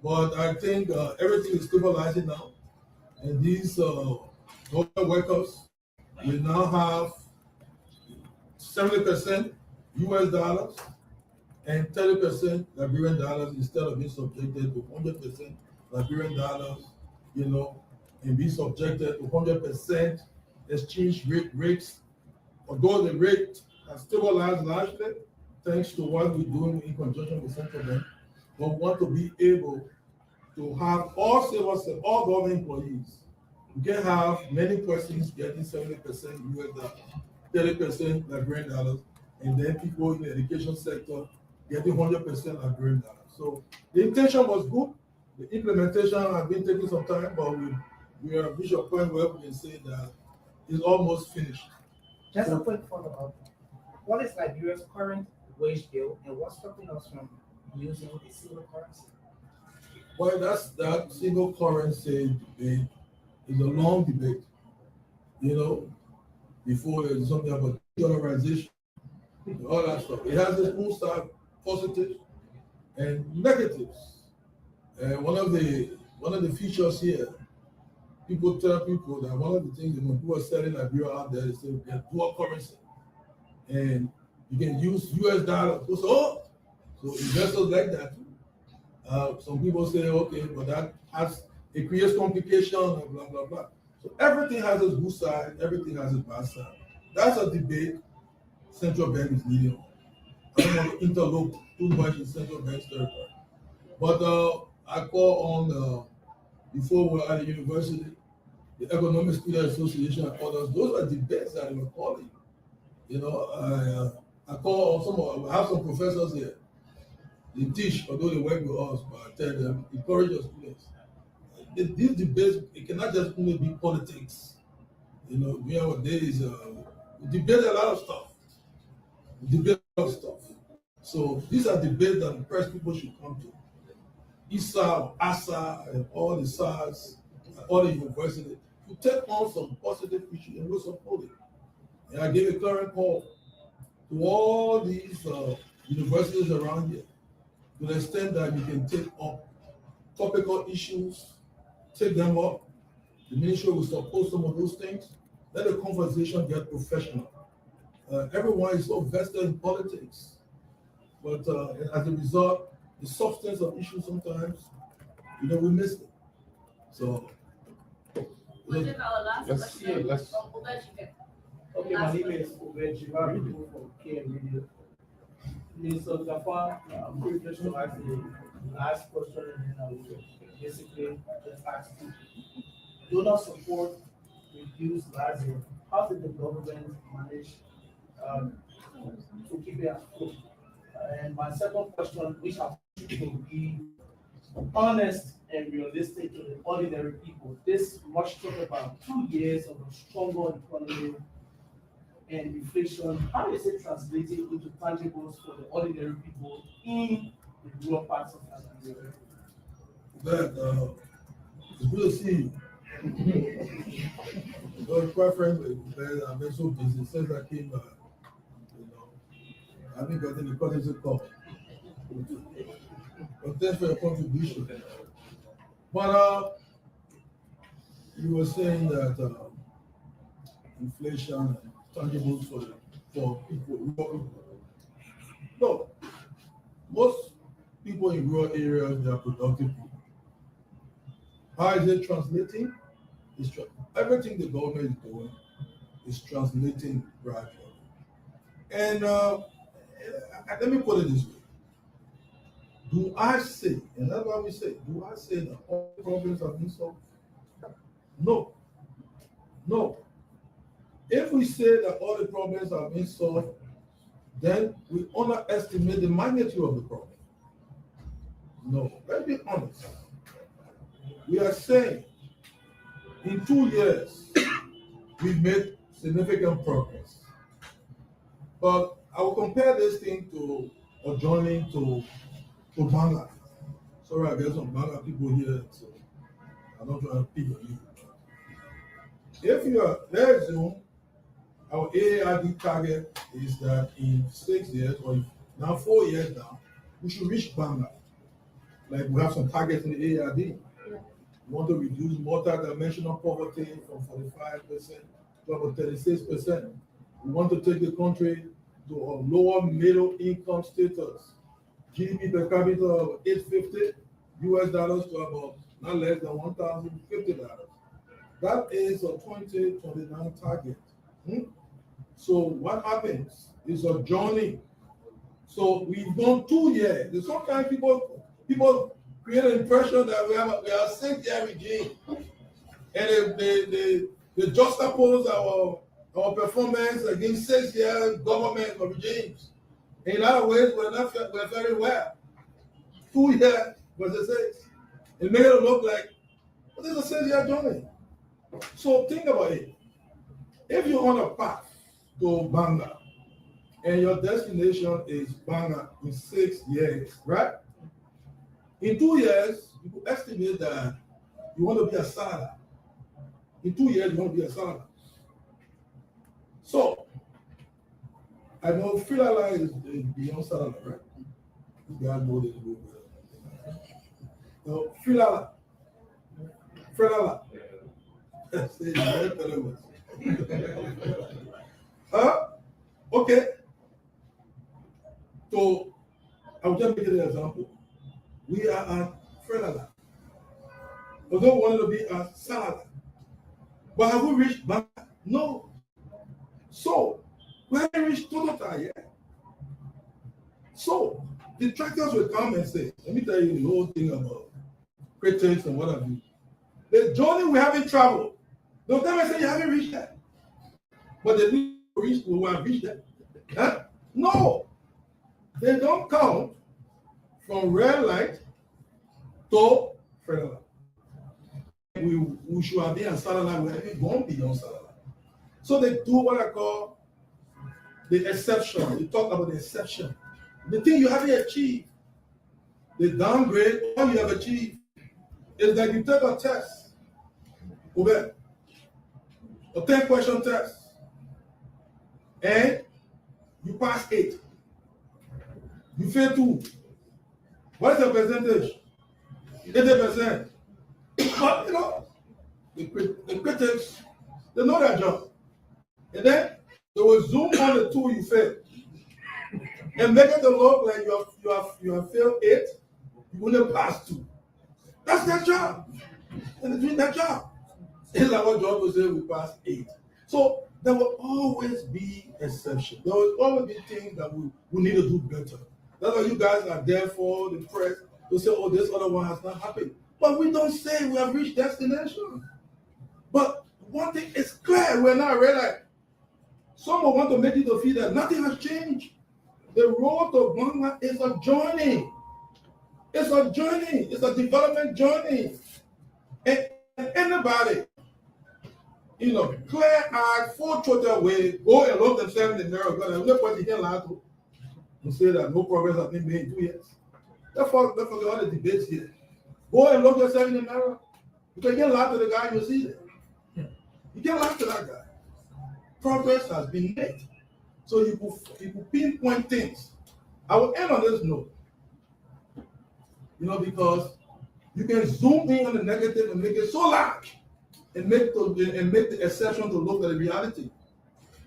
But I think everything is stabilizing now. And these government workers will now have 70% US dollars and 30% Liberian dollars instead of being subjected to 100% Liberian dollars, you know, and be subjected to 100% exchange rates. Although the rate has stabilized largely, thanks to what we're doing in conjunction with Central Bank, but we want to be able to have all government employees. We can have many persons getting 70% US dollars, 30% Liberian dollars, and then people in the education sector getting 100% Liberian dollars. So the intention was good. The implementation has been taking some time, but we are reached a point where we can say that it's almost finished. Just a quick follow-up. What is Liberia's current wage bill, and what's stopping us from using a single currency? Well, that single currency debate is a long debate. You know, before there's something about dollarization, all that stuff. It has its own side, positives and negatives. And one of the features here, people tell people that one of the things that when people are selling Liberia out there, they say we have dual currency. and you can use US dollars. So investors like that. Some people say, okay, but it creates complication and blah, blah, blah. So everything has its good side, everything has its bad side. That's a debate central bank is leading on. I don't want to interlope too much in central bank's territory. But I call on, before we were at the university, the Economic Student Association and others. Those are debates that we were calling. You know, I call on I have some professors here. They teach, although they work with us, but I tell them, encourage your students. These debates, it cannot just only be politics. You know, nowadays, we debate a lot of stuff. So these are debates that the press people should come to. ISA, ASA, and all the SARS, and all the universities, to take on some positive issues and we'll support it. And I gave a current call to all these universities around here, to the extent that you can take up topical issues, take them up. The ministry will support some of those things. Let the conversation get professional. Everyone is so vested in politics, but as a result, the substance of issues sometimes, we miss it. So, Okay, my name is Obed Jivar from KM Radio. Minister Jafar, I'm privileged to ask the last question, and I will basically just ask you. Donor support reduced last year. How did the government manage to keep it afloat? And my second question, which I think will be honest and realistic to the ordinary people. This much talk about 2 years of a stronger economy and inflation. How is it translating into tangibles for the ordinary people in the rural parts of Nigeria? It's good to see you. Quite frankly, I've been so busy since I came back. I've been getting the courtesy call. But thanks for your contribution. But you were saying that inflation and tangibles for people. No, most people in rural areas, they are productive people. How is it translating? Everything the government is doing is translating gradually. And let me put it this way. Do I say, and that's why we say, do I say that all problems have been solved? No. No. If we say that all the problems have been solved, then we underestimate the magnitude of the problem. No. Let's be honest. We are saying in 2 years, we've made significant progress. But I will compare this thing to adjoining to Banga. Sorry, I get some Banga people here, so I'm not trying to pick on you. If you are, let's assume our AARD target is that in 6 years, or now 4 years now, we should reach Banga. Like we have some targets in the AARD. We want to reduce multi-dimensional poverty from 45% to about 36%. We want to take the country to a lower middle income status. GDP per capita of $850 to about not less than $1,050. That is a 2029 target. So what happens is a journey. So we've done 2 years. Sometimes people create an impression that we are a 6-year regime, and they juxtapose our performance against 6-year government or regimes. In a lot of ways, we're very well. 2 years versus 6. It made it look like, well, this is a 6-year journey. So think about it. If you're on a path to Banga, and your destination is Banga in 6 years, right? In 2 years, you estimate that you want to be a salad. In 2 years, you want to be a salad. So, I know Filala is beyond salad, right? You guys know this group. No, Filala. Huh? Okay. So I'll just make it an example. We are at Fredala. Although we wanted to be at Salada. But have we reached back? No. So we haven't reached Tonota yet. So the tractors will come and say, let me tell you the whole thing about critics and what have you. The journey we haven't traveled. They'll come and say you haven't reached that. But they need to reach, we have reached that. Huh? No. They don't count from red light to Fredala. We should have been on satellite, we haven't gone beyond satellite. So they do what I call the exception. They talk about the exception. The thing you haven't achieved, the downgrade, all you have achieved is that you take a test, a 10-question test, and you pass 8. You fail 2. What is the percentage? 80%. But you know, the critics, they know their job. And then they will zoom on the 2 you failed. And make it look like you have failed 8, you only pass 2. That's their job. And they're doing their job. It's like what John will say, we pass 8. So there will always be exceptions. There will always be things that we need to do better. That's why you guys are there for the press to say, oh, this other one has not happened. But we don't say we have reached destination. But one thing is clear, we're not realizing. Some will want to make it to feel that nothing has changed. The road to Ghana is a journey. It's a journey. It's a development journey. And anybody, you know, clear-eyed, full-throated way, go and look themselves in the mirror. God, look what you can lie to and say that no progress has been made in 2 years. Therefore, all the debates here. Go and look yourself in the mirror. You can get lie to the guy you see there. You can lie to that guy. Progress has been made. So you could pinpoint things. I will end on this note. You know, because you can zoom in on the negative and make it so large and make the exception to look at the reality.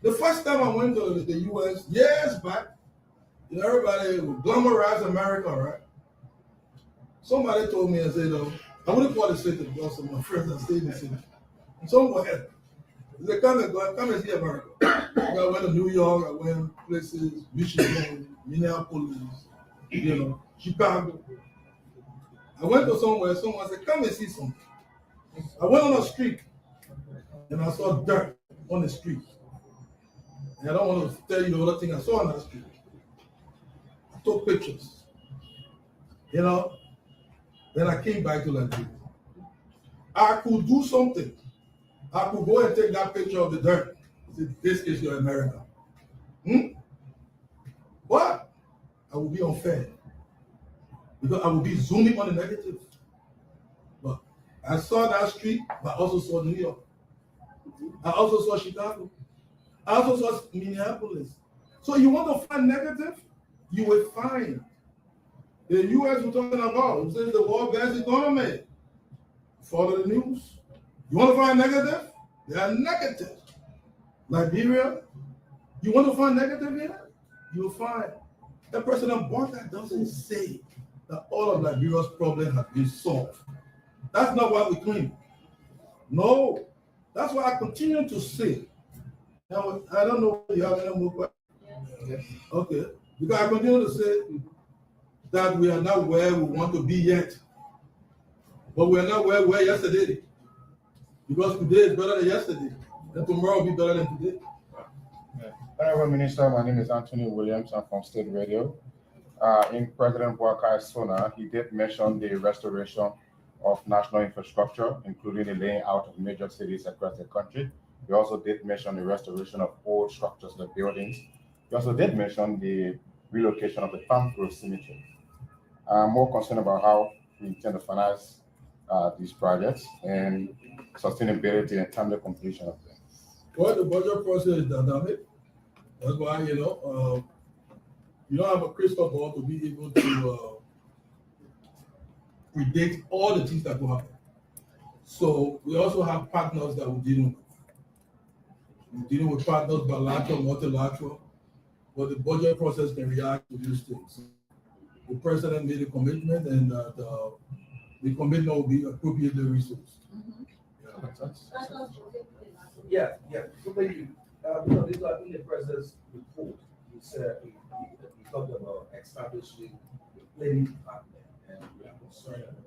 The first time I went to the US years back, you know, everybody would glamorize America, right? Somebody told me and said, I wouldn't call the city because of my friends that stayed in the city. Somewhere, they said, come and see America. I went to New York, I went places, Michigan, Minneapolis, you know, Chicago. I went to somewhere, someone said, come and see something. I went on a street and I saw dirt on the street. And I don't want to tell you the other thing I saw on that street. I took pictures. You know, then I came back to Nigeria. I could do something. I could go and take that picture of the dirt. Say, this is your America. But I will be unfair. Because I will be zooming on the negative. But I saw that street, but I also saw New York. I also saw Chicago. I also saw Minneapolis. So you want to find negative? You will find. The US we're talking about, it says the world best economy. Follow the news. You want to find negative? They are negative. Liberia, you want to find negative here? You'll find. The President Barker doesn't say that all of Liberia's problems have been solved. That's not what we claim. No. That's what I continue to say. Now, I don't know if you have any more questions. Yes. Okay. Because I continue to say that we are not where we want to be yet. But we are not where we were yesterday. Because today is better than yesterday. And tomorrow will be better than today. Honorable Minister, my name is Anthony Williams. I'm from State Radio. In President Boakai's Sona, he did mention the restoration of national infrastructure, including the laying out of major cities across the country. He also did mention the restoration of old structures, the buildings. He also did mention the relocation of the Palm Grove Cemetery. I'm more concerned about how we intend to finance these projects and sustainability and timely completion of them. Well, the budget process is dynamic. That's why, you know, you don't have a crystal ball to be able to predict all the things that will happen. So we also have partners that we're dealing with. We're dealing with partners, bilateral, multilateral. but the budget process can react to these things. The president made a commitment, and the commitment will be appropriately resourced. Yeah. So maybe, this was in the president's report. He said he talked about establishing a planning department, and we are concerned about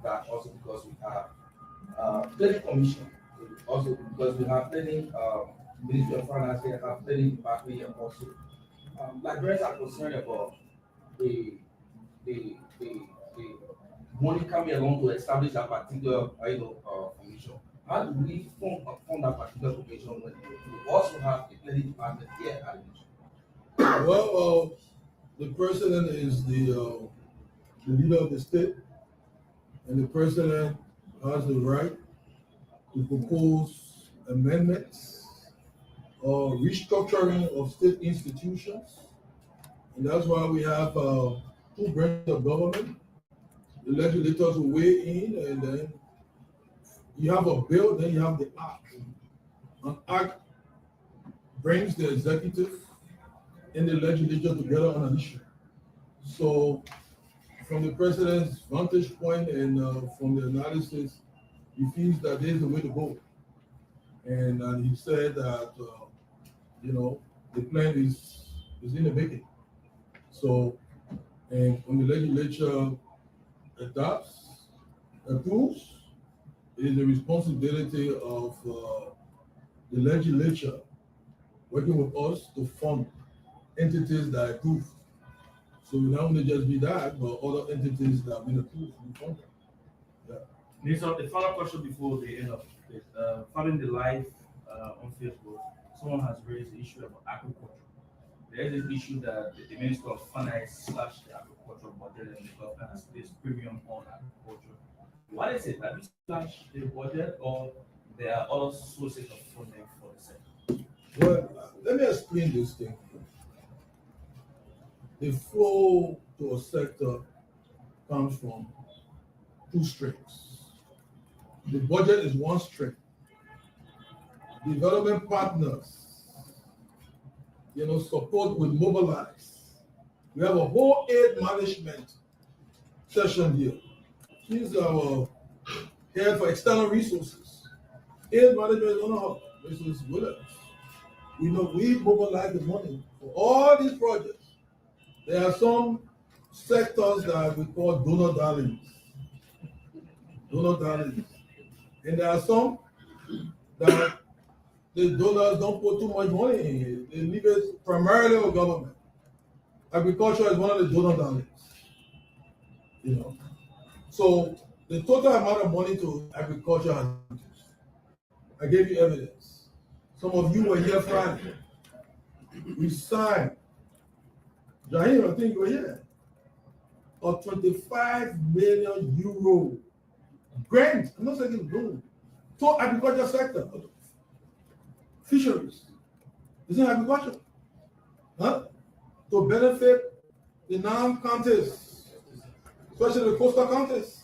that also because we have planning commission, also because we have planning Ministry of Finance, they have planning department, and also Liberians are concerned about the money coming along to establish a particular commission. How do we form that particular commission when we also have the planning department here at the mission? Well, the president is the leader of the state, and the president has the right to propose amendments or restructuring of state institutions. And that's why we have two branches of government. The legislators will weigh in, and then you have a bill, then you have the act. An act brings the executive and the legislature together on an issue. So from the president's vantage point and from the analysis, he feels that this is the way to go. And he said that, the plan is in the making. So, and when the legislature adopts, approves, it is the responsibility of the legislature working with us to fund entities that approve. So not only just be that, but other entities that have been approved to be funded. Yeah. Minister, the final question before the end of it. Following the live on Facebook, someone has raised the issue about agriculture. There is this issue that the Minister of Finance slashed the agricultural budget, and the government has placed premium on agriculture. What is it? Have you slashed the budget, or there are other sources of funding for the sector? Well, let me explain this thing. The flow to a sector comes from two strings. The budget is one string. Development partners, support will mobilize. We have a whole aid management session here. She's our head for external resources. Aid management is one of our resources with us. We mobilize the money for all these projects. There are some sectors that we call donor darlings. And there are some that the donors don't put too much money in. They leave it primarily with government. Agriculture is one of the donor darlings. So the total amount of money to agriculture has reduced. I gave you evidence. Some of you were here Friday. We signed, Jahir, I think you were here, a 25 million euro grant. I'm not saying loan to agriculture sector. Fisheries. It's in agriculture. To benefit the non-counties, especially the coastal counties.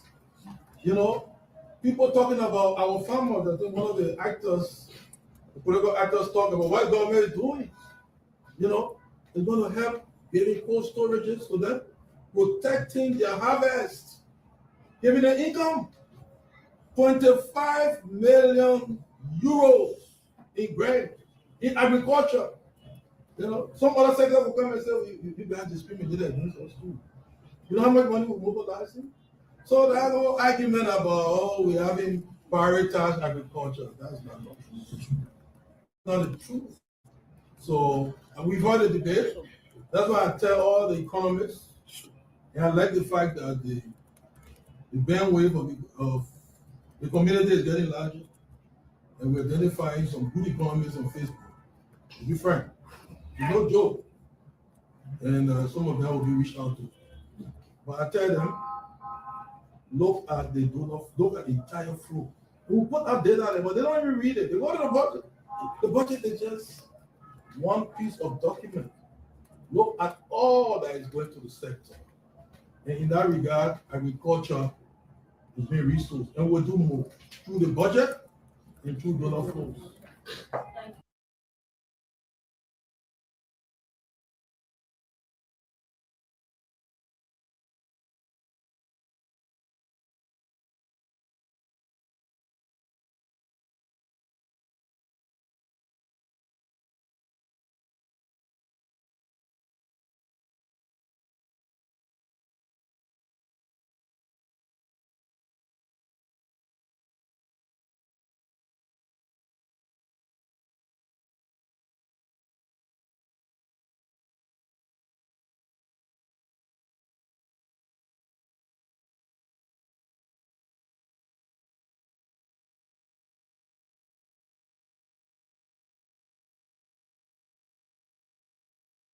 People talking about our farmers. I think one of the actors, the political actors, talk about what government is doing. It's going to help getting cold storages for them, protecting their harvest, giving them income. 25 million euros in grant in agriculture. Some other sectors will come and say, we behind discriminated against us too. You know how much money we're mobilizing? So that whole argument about, we having prioritized agriculture, that's not the truth. So, and we've had a debate. That's why I tell all the economists, and I like the fact that the bandwidth of the community is getting larger, and we're identifying some good economists on Facebook. To be frank, it's no joke. And some of them will be reached out to. But I tell them, look at the entire flow. We put our data there, but they don't even read it. They go to the budget. The budget is just one piece of document. Look at all that is going to the sector. And in that regard, agriculture is being resourced. And we'll do more through the budget and through donor flows.